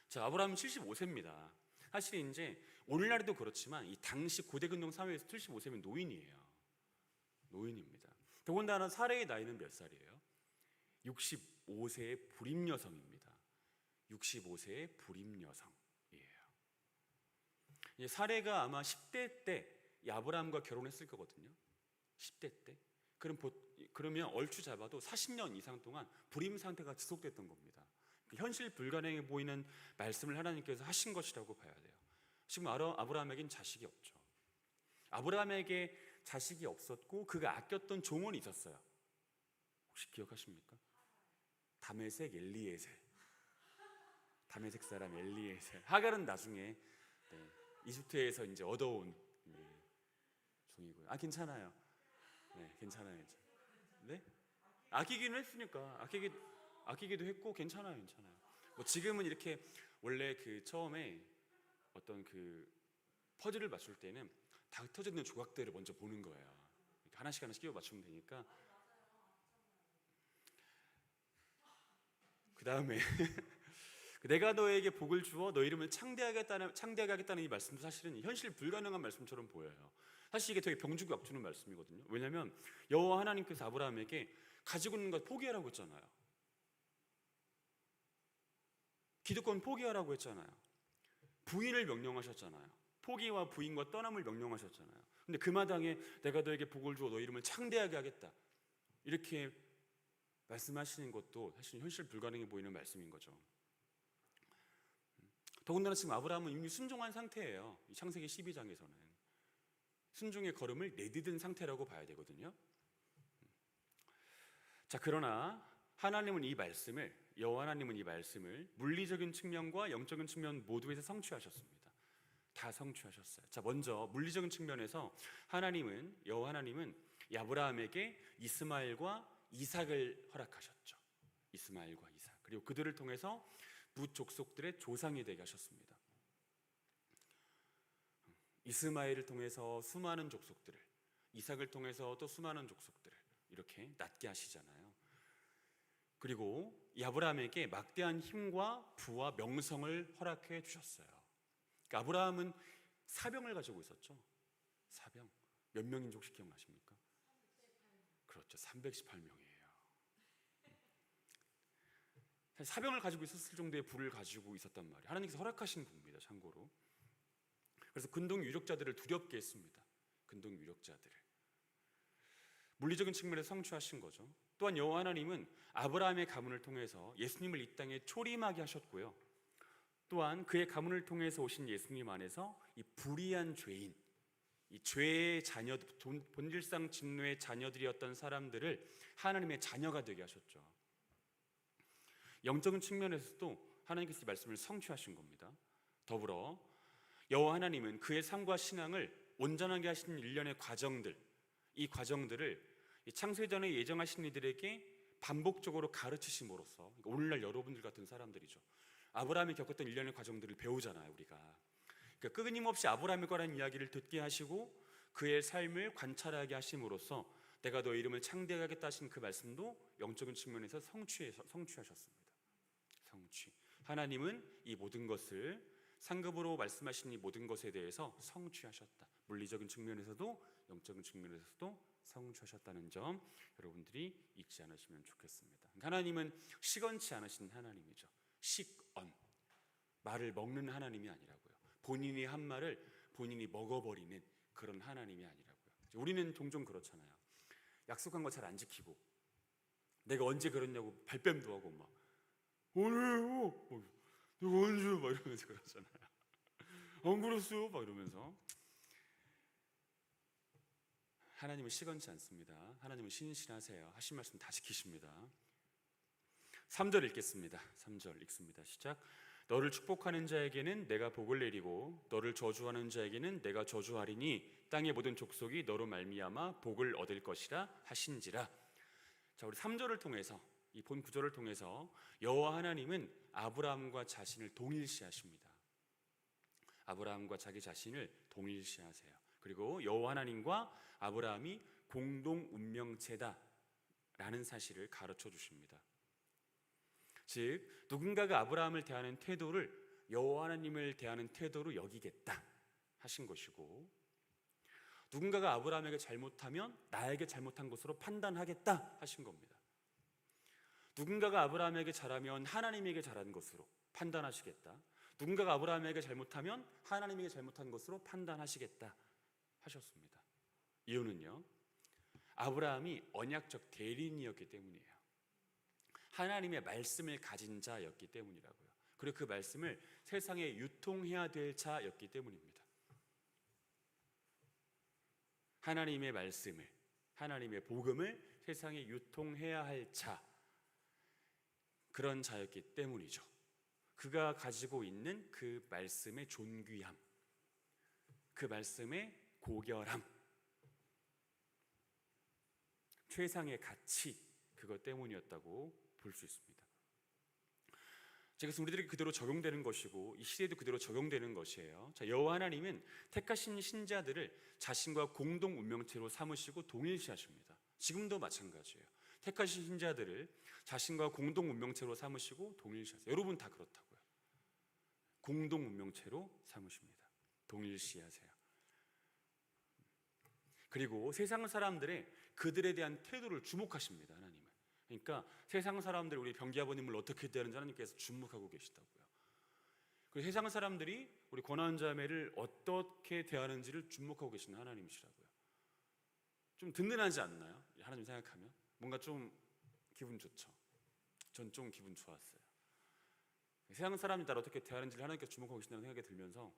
자, 아브라함은 75세입니다. 사실 이제 오늘날에도 그렇지만 이 당시 고대근동 사회에서 75세면 노인이에요. 노인입니다. 더군다나 사례의 나이는 몇 살이에요? 65세의 불임 여성입니다. 65세의 불임 여성이에요. 사레가 아마 10대 때 이 아브라함과 결혼했을 거거든요. 10대 때. 그러면 얼추 잡아도 40년 이상 동안 불임 상태가 지속됐던 겁니다. 현실 불가능해 보이는 말씀을 하나님께서 하신 것이라고 봐야 돼요. 지금 아브라함에겐 자식이 없죠. 아브라함에게 자식이 없었고 그가 아꼈던 종은 있었어요. 혹시 기억하십니까? 다메섹 엘리에셀. 다메섹 사람 엘리에셀. 하갈은 나중에 이집트에서 이제 얻어온 종이고요. 괜찮아요. 네, 괜찮아요. 네? 아끼기는 했으니까 아끼기도 했고 괜찮아요. 뭐 지금은 이렇게 원래 그 처음에 어떤 그 퍼즐을 맞출 때는 다 흩어져 있는 조각들을 먼저 보는 거예요. 하나씩 끼워 맞추면 되니까. 그 다음에 내가 너에게 복을 주어 너 이름을 창대하게 하겠다는 이 말씀도 사실은 현실 불가능한 말씀처럼 보여요. 사실 이게 되게 병주고 약주는 말씀이거든요. 왜냐하면 여호와 하나님께서 아브라함에게 가지고 있는 것 포기하라고 했잖아요. 기득권 포기하라고 했잖아요. 부인을 명령하셨잖아요. 포기와 부인과 떠남을 명령하셨잖아요. 근데 그 마당에 내가 너에게 복을 주어 너 이름을 창대하게 하겠다 이렇게 말씀하시는 것도 사실 현실 불가능해 보이는 말씀인 거죠. 더군다나 지금 아브라함은 이미 순종한 상태예요. 이 창세기 12장에서는 순종의 걸음을 내디딘 상태라고 봐야 되거든요. 자, 그러나 여호와 하나님은 이 말씀을 물리적인 측면과 영적인 측면 모두에서 성취하셨습니다. 다 성취하셨어요. 자, 먼저 물리적인 측면에서 여호와 하나님은 아브라함에게 이스마엘과 이삭을 허락하셨죠. 이스마엘과 이삭. 그리고 그들을 통해서 무족속들의 조상이 되게 하셨습니다. 이스마엘을 통해서 수많은 족속들을, 이삭을 통해서 또 수많은 족속들을 이렇게 낳게 하시잖아요. 그리고 이 아브라함에게 막대한 힘과 부와 명성을 허락해 주셨어요. 그러니까 아브라함은 사병을 가지고 있었죠. 사병. 몇 명인지 혹시 기억나십니까? 그렇죠. 318명이에요. 사병을 가지고 있었을 정도의 부를 가지고 있었단 말이에요. 하나님께서 허락하신 부입니다. 참고로. 그래서 근동 유력자들을 두렵게 했습니다. 근동 유력자들을. 물리적인 측면에서 성취하신 거죠. 또한 여호와 하나님은 아브라함의 가문을 통해서 예수님을 이 땅에 초림하게 하셨고요. 또한 그의 가문을 통해서 오신 예수님 안에서 이 불의한 죄인, 이 죄의 자녀, 본질상 진노의 자녀들이었던 사람들을 하나님의 자녀가 되게 하셨죠. 영적인 측면에서도 하나님께서 이 말씀을 성취하신 겁니다. 더불어 여호와 하나님은 그의 삶과 신앙을 온전하게 하신 일련의 과정들, 이 과정들을 창세전에 예정하신 이들에게 반복적으로 가르치심으로써, 그러니까 오늘날 여러분들 같은 사람들이죠. 아브라함이 겪었던 일련의 과정들을 배우잖아요, 우리가. 그러니까 끊임없이 아브라함에 관한 이야기를 듣게 하시고 그의 삶을 관찰하게 하심으로써 내가 너 이름을 창대하겠다 하신 그 말씀도 영적인 측면에서 성취하셨습니다. 성취. 하나님은 이 모든 것을 상급으로 말씀하신 이 모든 것에 대해서 성취하셨다. 물리적인 측면에서도 영적인 측면에서도 성취하셨다는 점 여러분들이 잊지 않으시면 좋겠습니다. 하나님은 시건치 않으신 하나님이죠. 식언. 말을 먹는 하나님이 아니라고요. 본인이 한 말을 본인이 먹어버리는 그런 하나님이 아니라고요. 우리는 종종 그렇잖아요. 약속한 거 잘 안 지키고 내가 언제 그랬냐고 발뺌도 하고 막 오늘요 내가 언제 막 이러면서 그러잖아요. 안 그랬어요 막 이러면서. 하나님은 시건치 않습니다. 하나님은 신실하세요. 하신 말씀 다 지키십니다. 3절 읽겠습니다. 3절 읽습니다. 시작. 너를 축복하는 자에게는 내가 복을 내리고 너를 저주하는 자에게는 내가 저주하리니 땅의 모든 족속이 너로 말미암아 복을 얻을 것이라 하신지라. 자, 우리 3절을 통해서 이 본 구절을 통해서 여호와 하나님은 아브라함과 자신을 동일시하십니다. 아브라함과 자기 자신을 동일시하세요. 그리고 여호와 하나님과 아브라함이 공동 운명체다라는 사실을 가르쳐 주십니다. 즉 누군가가 아브라함을 대하는 태도를 여호와 하나님을 대하는 태도로 여기겠다 하신 것이고, 누군가가 아브라함에게 잘못하면 나에게 잘못한 것으로 판단하겠다 하신 겁니다. 누군가가 아브라함에게 잘하면 하나님에게 잘한 것으로 판단하시겠다. 누군가가 아브라함에게 잘못하면 하나님에게 잘못한 것으로 판단하시겠다 하셨습니다. 이유는요, 아브라함이 언약적 대리인이었기 때문이에요. 하나님의 말씀을 가진 자였기 때문이라고요. 그리고 그 말씀을 세상에 유통해야 될 자였기 때문입니다. 하나님의 말씀을, 하나님의 복음을 세상에 유통해야 할 자, 그런 자였기 때문이죠. 그가 가지고 있는 그 말씀의 존귀함, 그 말씀의 고결함, 최상의 가치, 그것 때문이었다고 볼 수 있습니다. 그래서 우리들에게 그대로 적용되는 것이고 이 시대에도 그대로 적용되는 것이에요. 자, 여호와 하나님은 택하신 신자들을 자신과 공동 운명체로 삼으시고 동일시하십니다. 지금도 마찬가지예요. 택하신 신자들을 자신과 공동 운명체로 삼으시고 동일시하세요. 여러분 다 그렇다고요. 공동 운명체로 삼으십니다. 동일시하세요. 그리고 세상 사람들의 그들에 대한 태도를 주목하십니다. 하나님은. 그러니까 세상 사람들이 우리 병기 아버님을 어떻게 대하는지 하나님께서 주목하고 계시다고요. 그리고 세상 사람들이 우리 권한 자매를 어떻게 대하는지를 주목하고 계시는 하나님이시라고요. 좀 든든하지 않나요? 하나님 생각하면 뭔가 좀 기분 좋죠. 전 좀 기분 좋았어요. 세상 사람이 나를 어떻게 대하는지를 하나님께서 주목하고 계신다는 생각이 들면서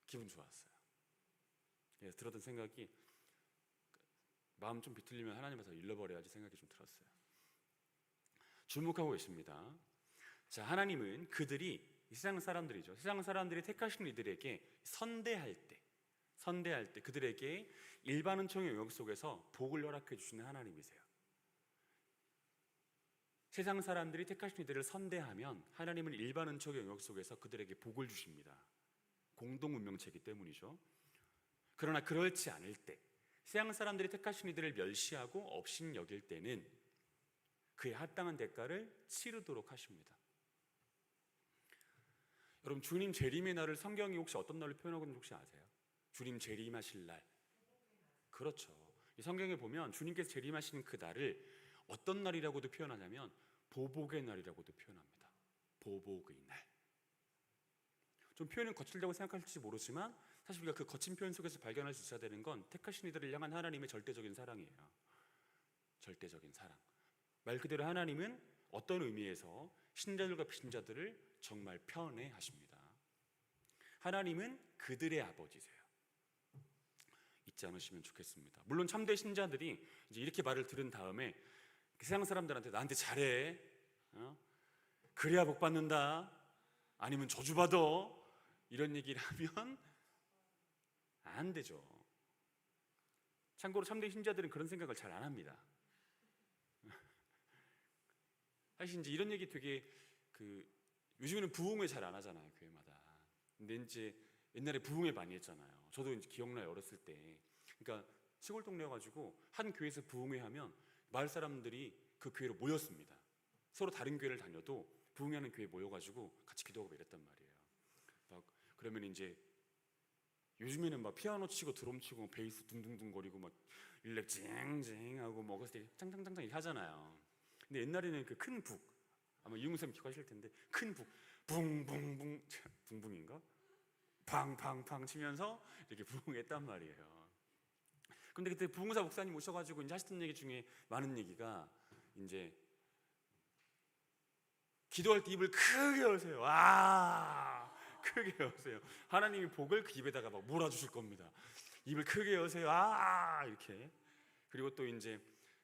기분 좋았어요. 예, 들었던 생각이 마음 좀 비틀리면 하나님께서 일러버려야지 생각이 좀 들었어요. 주목하고 계십니다. 자, 하나님은 그들이 세상 사람들이죠. 세상 사람들이 택하신 이들에게 선대할 때 그들에게 일반 은총의 영역 속에서 복을 허락해 주시는 하나님이세요. 세상 사람들이 택하신 이들을 선대하면 하나님은 일반 은총의 영역 속에서 그들에게 복을 주십니다. 공동 운명체이기 때문이죠. 그러나 그렇지 않을 때, 세상 사람들이 택하신 이들을 멸시하고 업신여길 때는 그에 합당한 대가를 치르도록 하십니다. 여러분, 주님 재림의 날을 성경이 혹시 어떤 날로 표현하고 있는지 혹시 아세요? 주님 재림하실 날. 그렇죠. 이 성경에 보면 주님께서 재림하시는 그 날을 어떤 날이라고도 표현하냐면 보복의 날이라고도 표현합니다. 보복의 날. 좀 표현은 거칠다고 생각할지 모르지만 사실 우리가 그 거친 표현 속에서 발견할 수 있어야 되는 건 택하신 이들을 향한 하나님의 절대적인 사랑이에요. 절대적인 사랑. 말 그대로 하나님은 어떤 의미에서 신자들과 비신자들을 정말 편애하십니다. 하나님은 그들의 아버지세요. 잊지 않으시면 좋겠습니다. 물론 참된 신자들이 이제 이렇게 말을 들은 다음에 세상 사람들한테 나한테 잘해, 그래야 복 받는다, 아니면 저주받아, 이런 얘기를 하면 안 되죠. 참고로 참된 신자들은 그런 생각을 잘 안 합니다. 사실 이제 이런 얘기 되게 요즘에는 부흥회 잘 안 하잖아요, 교회마다. 근데 이제 옛날에 부흥회 많이 했잖아요. 저도 이제 기억나요, 어렸을 때. 그러니까 시골 동네여가지고 한 교회에서 부흥회 하면 마을 사람들이 그 교회로 모였습니다. 서로 다른 교회를 다녀도 부흥회하는 교회에 모여가지고 같이 기도하고 이랬단 말이에요. 막 그러면 이제 요즘에는 막 피아노 치고 드럼 치고 베이스 둥둥둥 거리고 막 일렉 쨍쨍하고 뭐 그랬을 때 짱짱짱짱 이렇게 하잖아요. 근데 옛날에는 그 큰 북, 아마 이웅쌤 기억하실 텐데 큰 북 붕붕붕 붕붕인가? 팡팡팡 치면서 이렇게 부흥했단 말이에요. 근데 그때 부흥사 목사님 오셔가지고 이제 하시던 얘기 중에 많은 얘기가 이제 기도할 때 입을 크게 여세요. 크게 여세요. 하나님이 복을 그 입에다가 막 몰아주실 겁니다. 입을 크게 여세요. 이렇게. 그리고 또 이제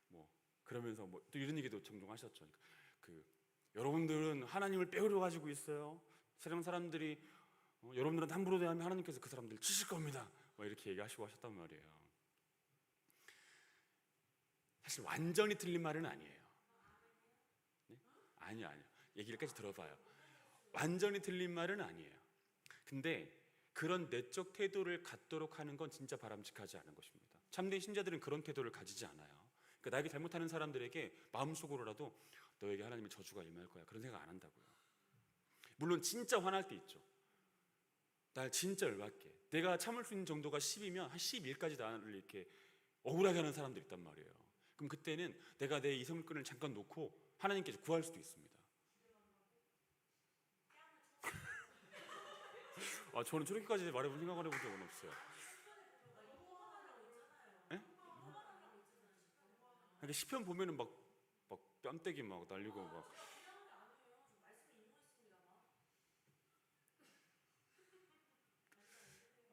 뭐 그러면서 뭐 또 이런 얘기도 종종 하셨죠. 여러분들은 하나님을 빼앗겨 가지고 있어요. 세상 사람들이 여러분들한테 함부로 대하면 하나님께서 그 사람들 치실 겁니다. 뭐 이렇게 얘기하시고 하셨단 말이에요. 사실 완전히 틀린 말은 아니에요. 네? 아니요. 얘기를까지 들어봐요. 완전히 틀린 말은 아니에요. 근데 그런 내적 태도를 갖도록 하는 건 진짜 바람직하지 않은 것입니다. 참된 신자들은 그런 태도를 가지지 않아요. 그러니까 나에게 잘못하는 사람들에게 마음속으로라도 너에게 하나님의 저주가 임할 거야, 그런 생각 안 한다고요. 물론 진짜 화날 때 있죠. 날 진짜 열받게, 내가 참을 수 있는 정도가 10이면 한 11까지 나를 이렇게 억울하게 하는 사람들 있단 말이에요. 그럼 그때는 내가 내 이성물건을 잠깐 놓고 하나님께서 구할 수도 있습니다. 저는 저렇게까지 말해본 생각을 해본 적은 없어요. 예? 그러니까 시편 보면은 막 뺨때기 막 날리고 막.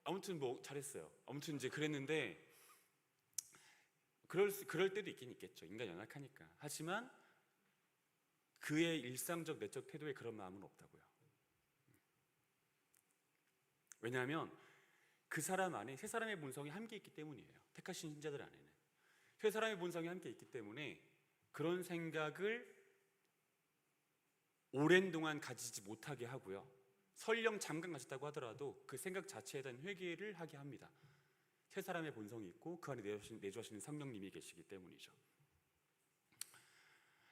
아무튼 뭐 잘했어요. 아무튼 이제 그랬는데 그럴 때도 있긴 있겠죠. 인간 연약하니까. 하지만 그의 일상적 내적 태도에 그런 마음은 없다고요. 왜냐하면 그 사람 안에 세 사람의 본성이 함께 있기 때문이에요. 택하신 신자들 안에는 세 사람의 본성이 함께 있기 때문에 그런 생각을 오랜 동안 가지지 못하게 하고요. 설령 잠깐 가졌다고 하더라도 그 생각 자체에 대한 회개를 하게 합니다. 세 사람의 본성이 있고 그 안에 내주하시는 성령님이 계시기 때문이죠.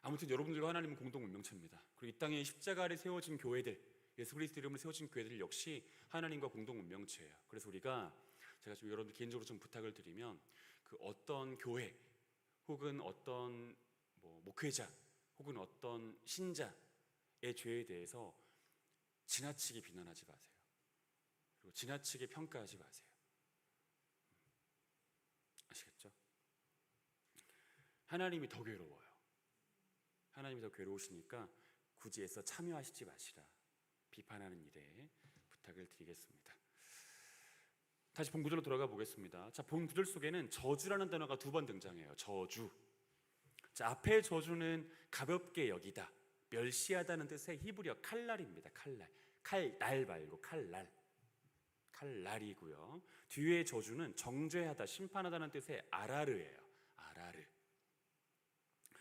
아무튼 여러분들과 하나님은 공동 운명체입니다. 그리고 이 땅에 십자가 아래 세워진 교회들, 예수 그리스도 이름으로 세워진 교회들 역시 하나님과 공동 운명체예요. 그래서 제가 좀 여러분들 개인적으로 좀 부탁을 드리면 그 어떤 교회 혹은 어떤 목회자 혹은 어떤 신자의 죄에 대해서 지나치게 비난하지 마세요. 그리고 지나치게 평가하지 마세요. 아시겠죠? 하나님이 더 괴로워요. 하나님이 더 괴로우시니까 굳이 애써 참여하시지 마시라. 비판하는 일에 부탁을 드리겠습니다. 다시 본 구절로 돌아가 보겠습니다. 자, 본 구절 속에는 저주라는 단어가 2번 등장해요. 저주. 자, 앞의 저주는 가볍게 여기다, 멸시하다는 뜻의 히브리어 칼날입니다. 칼날 말고 칼날이고요. 뒤에 저주는 정죄하다, 심판하다는 뜻의 아라르예요. 아라르.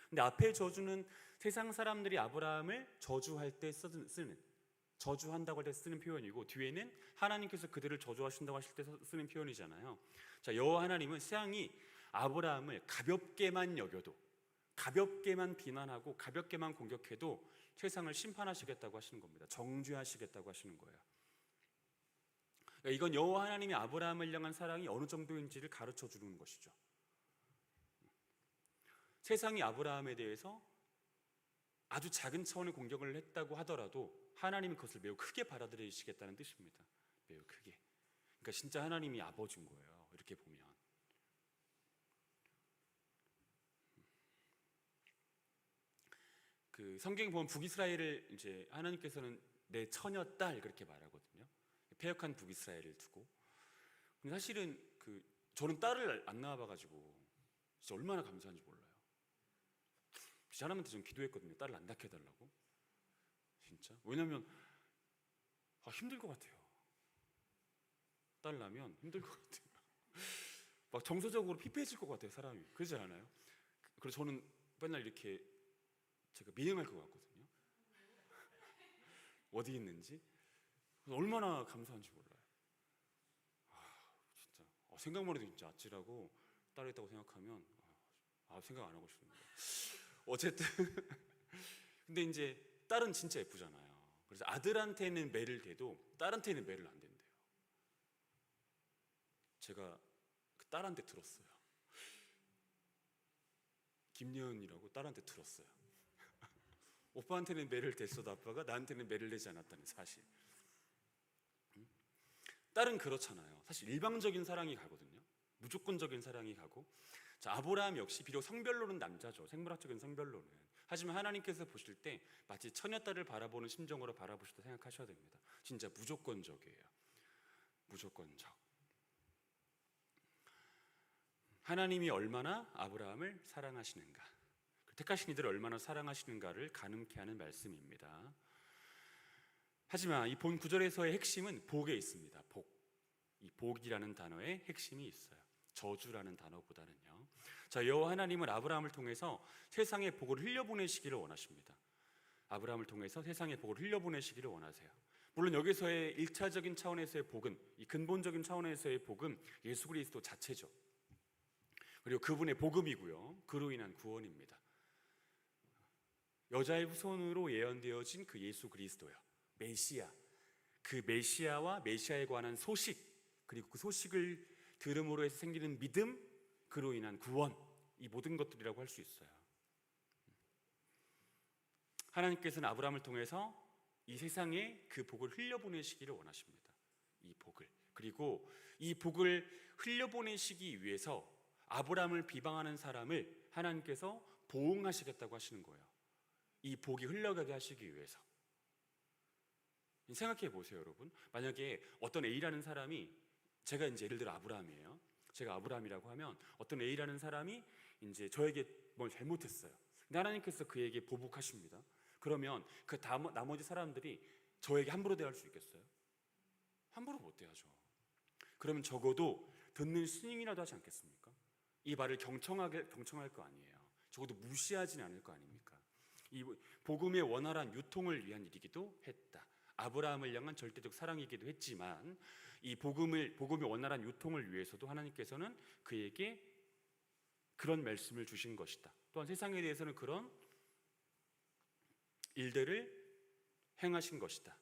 근데 앞에 저주는 세상 사람들이 아브라함을 저주할 때 저주한다고 할 때 쓰는 표현이고, 뒤에는 하나님께서 그들을 저주하신다고 하실 때 쓰는 표현이잖아요. 자, 여호와 하나님은 세상이 아브라함을 가볍게만 여겨도, 가볍게만 비난하고 가볍게만 공격해도 세상을 심판하시겠다고 하시는 겁니다. 정죄하시겠다고 하시는 거예요. 그러니까 이건 여호와 하나님이 아브라함을 향한 사랑이 어느 정도인지를 가르쳐 주는 것이죠. 세상이 아브라함에 대해서 아주 작은 차원의 공격을 했다고 하더라도 하나님은 그것을 매우 크게 받아들이시겠다는 뜻입니다. 매우 크게. 그러니까 진짜 하나님이 아버지인 거예요. 이렇게 보면. 그 성경에 보면 북이스라엘을 이제 하나님께서는 내 처녀 딸 그렇게 말하거든요. 패역한 북이스라엘을 두고. 근데 사실은 저는 딸을 안 낳아봐가지고 진짜 얼마나 감사한지 몰라요. 진짜 하나님한테 좀 기도했거든요. 딸을 안 낳게 해달라고. 진짜. 왜냐면 힘들 것 같아요. 딸 낳으면 힘들 것 같아요. 막 정서적으로 피폐해질 것 같아요, 사람이. 그러지 않아요? 그래서 저는 맨날 이렇게 제가 미행할 것 같거든요. 어디 있는지. 얼마나 감사한지 몰라요. 진짜 생각만 해도 진짜 아찔하고, 딸이 있다고 생각하면 생각 안 하고 싶습니다. 어쨌든 근데 이제 딸은 진짜 예쁘잖아요. 그래서 아들한테는 매를 대도 딸한테는 매를 안 된대요. 제가 그 딸한테 들었어요. 김예은이라고 딸한테 들었어요. 오빠한테는 매를 댔어도 아빠가 나한테는 매를 내지 않았다는 사실. 딸은 그렇잖아요. 사실 일방적인 사랑이 가거든요. 무조건적인 사랑이 가고. 자, 아브라함 역시 비록 성별로는 남자죠. 생물학적인 성별로는. 하지만 하나님께서 보실 때 마치 처녀딸을 바라보는 심정으로 바라보시다 생각하셔야 됩니다. 진짜 무조건적이에요. 무조건적. 하나님이 얼마나 아브라함을 사랑하시는가, 택하신 이들을 얼마나 사랑하시는가를 가늠케 하는 말씀입니다. 하지만 이 본 구절에서의 핵심은 복에 있습니다. 복. 이 복이라는 단어에 핵심이 있어요. 저주라는 단어보다는요. 자, 여호와 하나님은 아브라함을 통해서 세상의 복을 흘려보내시기를 원하십니다. 아브라함을 통해서 세상의 복을 흘려보내시기를 원하세요. 물론 여기서의 1차적인 차원에서의 복은, 이 근본적인 차원에서의 복은 예수 그리스도 자체죠. 그리고 그분의 복음이고요. 그로 인한 구원입니다. 여자의 후손으로 예언되어진 그 예수 그리스도요, 메시아. 그 메시아와 메시아에 관한 소식, 그리고 그 소식을 들음으로 해서 생기는 믿음, 그로 인한 구원, 이 모든 것들이라고 할 수 있어요. 하나님께서는 아브라함을 통해서 이 세상에 그 복을 흘려보내시기를 원하십니다. 이 복을. 그리고 이 복을 흘려보내시기 위해서 아브라함을 비방하는 사람을 하나님께서 보응하시겠다고 하시는 거예요. 이 복이 흘러가게 하시기 위해서. 생각해 보세요, 여러분. 만약에 어떤 A라는 사람이, 제가 이제 예를 들어 아브라함이에요. 제가 아브라함이라고 하면 어떤 A라는 사람이 이제 저에게 뭘 잘못했어요. 근데 하나님께서 그에게 보복하십니다. 그러면 그 나머지 사람들이 저에게 함부로 대할 수 있겠어요? 함부로 못 대하죠. 그러면 적어도 듣는 스님이라도 하지 않겠습니까? 이 말을 경청할 거 아니에요. 적어도 무시하지는 않을 거 아닙니까? 이 복음의 원활한 유통을 위한 일이기도 했다. 아브라함을 향한 절대적 사랑이기도 했지만 이 복음의 원활한 유통을 위해서도 하나님께서는 그에게 그런 말씀을 주신 것이다. 또한 세상에 대해서는 그런 일들을 행하신 것이다.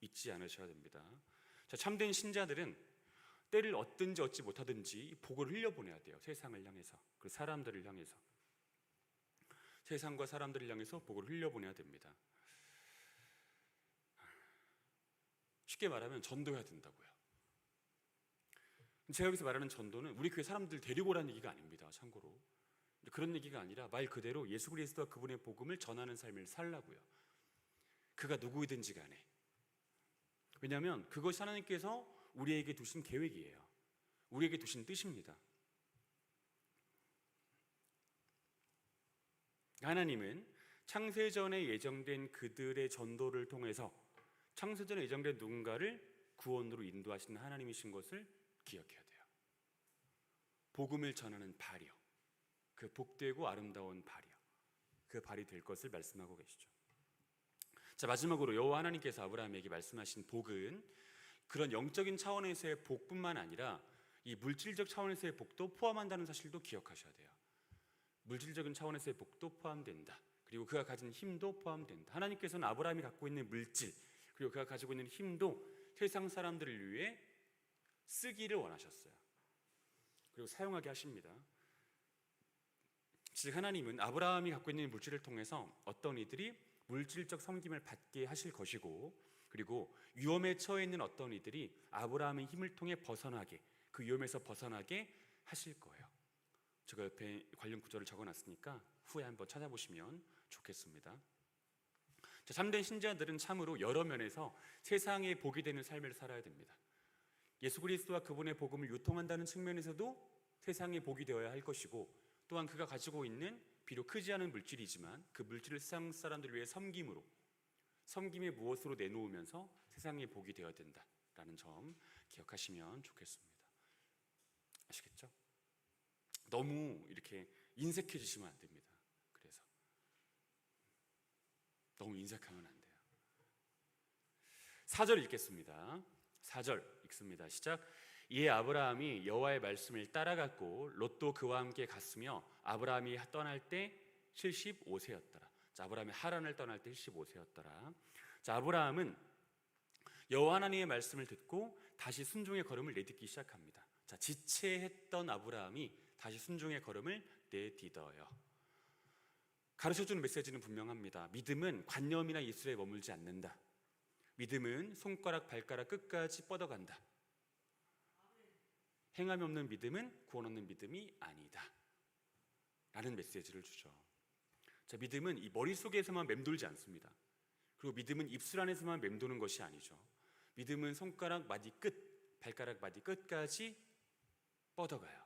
잊지 않으셔야 됩니다. 자, 참된 신자들은 때를 얻든지 얻지 못하든지 복을 흘려보내야 돼요. 세상을 향해서, 그 사람들을 향해서, 세상과 사람들을 향해서 복을 흘려보내야 됩니다. 쉽게 말하면 전도해야 된다고요. 제가 여기서 말하는 전도는 우리 교회 사람들 데리고 오라는 얘기가 아닙니다. 참고로 그런 얘기가 아니라 말 그대로 예수 그리스도와 그분의 복음을 전하는 삶을 살라고요. 그가 누구이든지 간에. 왜냐하면 그것이 하나님께서 우리에게 두신 계획이에요. 우리에게 두신 뜻입니다. 하나님은 창세전에 예정된 그들의 전도를 통해서 창세전에 예정된 누군가를 구원으로 인도하시는 하나님이신 것을 기억해야 돼요. 복음을 전하는 발이요, 그 복되고 아름다운 발이요, 그 발이 될 것을 말씀하고 계시죠. 자, 마지막으로 여호와 하나님께서 아브라함에게 말씀하신 복은 그런 영적인 차원에서의 복뿐만 아니라 이 물질적 차원에서의 복도 포함한다는 사실도 기억하셔야 돼요. 물질적인 차원에서의 복도 포함된다. 그리고 그가 가진 힘도 포함된다. 하나님께서는 아브라함이 갖고 있는 물질, 그리고 그가 가지고 있는 힘도 세상 사람들을 위해 쓰기를 원하셨어요. 그리고 사용하게 하십니다. 즉 하나님은 아브라함이 갖고 있는 물질을 통해서 어떤 이들이 물질적 섬김을 받게 하실 것이고, 그리고 위험에 처해 있는 어떤 이들이 아브라함의 힘을 통해 벗어나게, 그 위험에서 벗어나게 하실 거예요. 제가 옆에 관련 구절을 적어놨으니까 후에 한번 찾아보시면 좋겠습니다. 자, 참된 신자들은 참으로 여러 면에서 세상에 복이 되는 삶을 살아야 됩니다. 예수 그리스도와 그분의 복음을 유통한다는 측면에서도 세상에 복이 되어야 할 것이고, 또한 그가 가지고 있는 비록 크지 않은 물질이지만 그 물질을 세상 사람들을 위해 섬김의 무엇으로 내놓으면서 세상에 복이 되어야 된다라는 점 기억하시면 좋겠습니다. 아시겠죠? 너무 이렇게 인색해지시면 안 됩니다. 그래서 너무 인색하면 안 돼요. 4절 읽겠습니다. 4절 읽습니다. 시작. 이에 아브라함이 여호와의 말씀을 따라갔고 롯도 그와 함께 갔으며 아브라함이 떠날 때 75세였더라. 자, 아브라함이 하란을 떠날 때 75세였더라. 자, 아브라함은 여호와 하나님의 말씀을 듣고 다시 순종의 걸음을 내딛기 시작합니다. 자, 지체했던 아브라함이 다시 순종의 걸음을 내딛어요. 가르쳐주는 메시지는 분명합니다. 믿음은 관념이나 이술에 머물지 않는다. 믿음은 손가락 발가락 끝까지 뻗어간다. 행함이 없는 믿음은 구원 없는 믿음이 아니다 라는 메시지를 주죠. 자, 믿음은 이 머릿속에서만 맴돌지 않습니다. 그리고 믿음은 입술 안에서만 맴도는 것이 아니죠. 믿음은 손가락 마디 끝, 발가락 마디 끝까지 뻗어가요.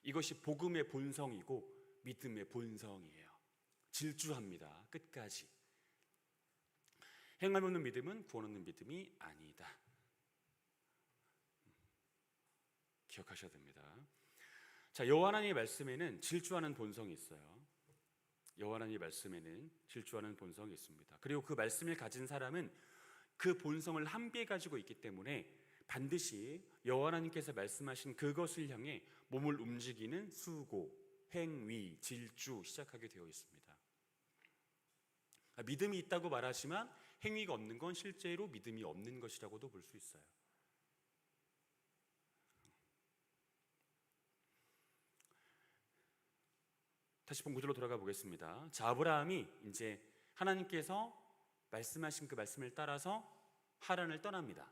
이것이 복음의 본성이고 믿음의 본성이에요. 질주합니다. 끝까지. 행함이 없는 믿음은 구원 없는 믿음이 아니다. 기억하셔야 됩니다. 자, 여호와 하나님의 말씀에는 질주하는 본성이 있어요. 여호와 하나님의 말씀에는 질주하는 본성이 있습니다. 그리고 그 말씀을 가진 사람은 그 본성을 함께 가지고 있기 때문에 반드시 여호와 하나님께서 말씀하신 그것을 향해 몸을 움직이는 수고, 행위, 질주 시작하게 되어 있습니다. 믿음이 있다고 말하지만 행위가 없는 건 실제로 믿음이 없는 것이라고도 볼 수 있어요. 다시 본 구절로 돌아가 보겠습니다. 자, 아브라함이 이제 하나님께서 말씀하신 그 말씀을 따라서 하란을 떠납니다.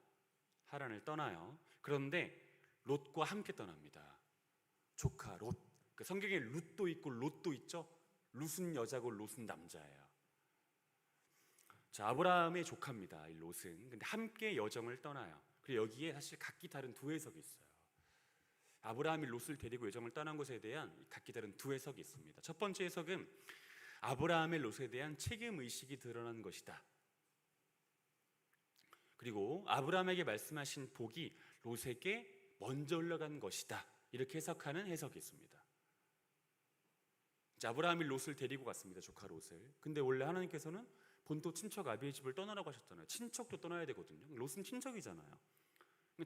하란을 떠나요. 그런데 롯과 함께 떠납니다. 조카 롯. 그 성경에 룻도 있고 롯도 있죠. 룻은 여자고 롯은 남자예요. 자, 아브라함의 조카입니다. 이 롯은. 근데 함께 여정을 떠나요. 그리고 여기에 사실 각기 다른 두 해석이 있어요. 아브라함이 롯을 데리고 여정을 떠난 것에 대한 각기 다른 두 해석이 있습니다. 첫 번째 해석은 아브라함의 롯에 대한 책임 의식이 드러난 것이다. 그리고 아브라함에게 말씀하신 복이 롯에게 먼저 흘러간 것이다. 이렇게 해석하는 해석이 있습니다. 자, 아브라함이 롯을 데리고 갔습니다. 조카 롯을. 근데 원래 하나님께서는 본토 친척 아비의 집을 떠나라고 하셨잖아요. 친척도 떠나야 되거든요. 롯은 친척이잖아요.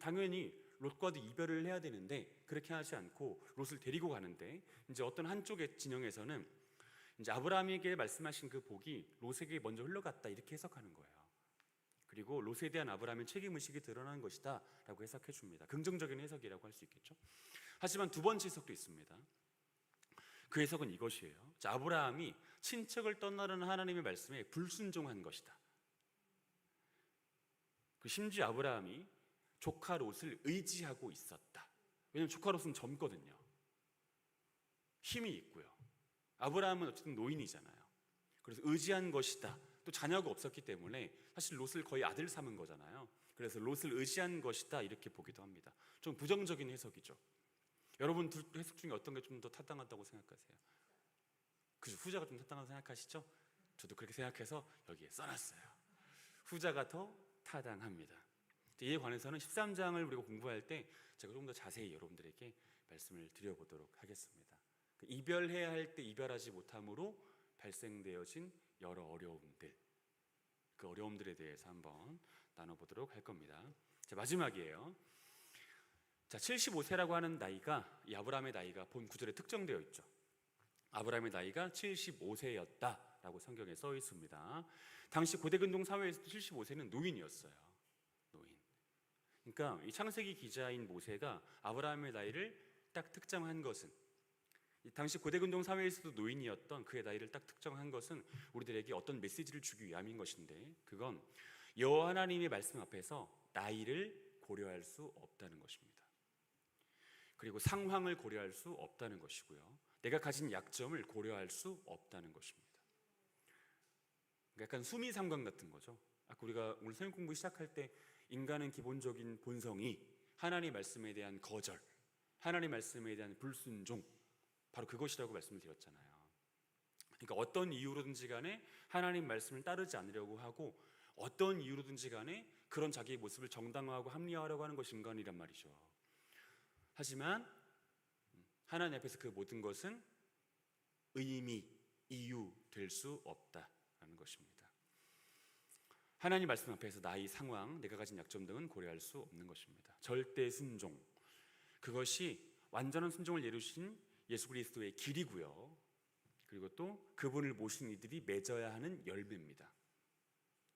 당연히 롯과도 이별을 해야 되는데 그렇게 하지 않고 롯을 데리고 가는데 이제 어떤 한쪽의 진영에서는 이제 아브라함에게 말씀하신 그 복이 롯에게 먼저 흘러갔다 이렇게 해석하는 거예요. 그리고 롯에 대한 아브라함의 책임의식이 드러난 것이다 라고 해석해 줍니다. 긍정적인 해석이라고 할 수 있겠죠. 하지만 두 번째 해석도 있습니다. 그 해석은 이것이에요. 자, 아브라함이 친척을 떠나라는 하나님의 말씀에 불순종한 것이다. 심지어 아브라함이 조카 롯을 의지하고 있었다. 왜냐하면 조카 롯은 젊거든요. 힘이 있고요. 아브라함은 어쨌든 노인이잖아요. 그래서 의지한 것이다. 또 자녀가 없었기 때문에 사실 롯을 거의 아들 삼은 거잖아요. 그래서 롯을 의지한 것이다 이렇게 보기도 합니다. 좀 부정적인 해석이죠. 여러분 둘 해석 중에 어떤 게 좀 더 타당하다고 생각하세요? 그죠? 후자가 좀 타당하다고 생각하시죠? 저도 그렇게 생각해서 여기에 써놨어요. 후자가 더 타당합니다. 이에 관해서는 13장을 우리가 공부할 때 제가 조금 더 자세히 여러분들에게 말씀을 드려보도록 하겠습니다. 이별해야 할 때 이별하지 못함으로 발생되어진 여러 어려움들, 그 어려움들에 대해서 한번 나눠보도록 할 겁니다. 자, 마지막이에요. 자, 75세라고 하는 나이가 이 아브라함의 나이가 본 구절에 특정되어 있죠. 아브라함의 나이가 75세였다라고 성경에 써 있습니다. 당시 고대근동 사회에서도 75세는 노인이었어요. 노인. 그러니까 이 창세기 기자인 모세가 아브라함의 나이를 딱 특정한 것은 당시 고대근동 사회에서도 노인이었던 그의 나이를 딱 특정한 것은 우리들에게 어떤 메시지를 주기 위함인 것인데 그건 여호와 하나님의 말씀 앞에서 나이를 고려할 수 없다는 것입니다. 그리고 상황을 고려할 수 없다는 것이고요. 내가 가진 약점을 고려할 수 없다는 것입니다. 약간 수미상관 같은 거죠. 아까 우리가 오늘 성경 공부 시작할 때 인간은 기본적인 본성이 하나님 말씀에 대한 거절, 하나님 말씀에 대한 불순종, 바로 그것이라고 말씀을 드렸잖아요. 그러니까 어떤 이유로든지 간에 하나님 말씀을 따르지 않으려고 하고 어떤 이유로든지 간에 그런 자기의 모습을 정당화하고 합리화하려고 하는 것이 인간이란 말이죠. 하지만 하나님 앞에서 그 모든 것은 의미, 이유 될 수 없다라는 것입니다. 하나님 말씀 앞에서 나이, 상황, 내가 가진 약점 등은 고려할 수 없는 것입니다. 절대 순종, 그것이 완전한 순종을 이루신 예수 그리스도의 길이고요. 그리고 또 그분을 모신 이들이 맺어야 하는 열매입니다.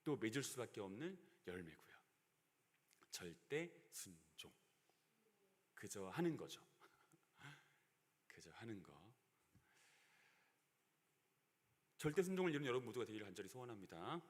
또 맺을 수밖에 없는 열매고요. 절대 순종, 그저 하는 거죠. 그저 하는 거. 절대 순종을 이루는 여러분 모두가 되기를 간절히 소원합니다.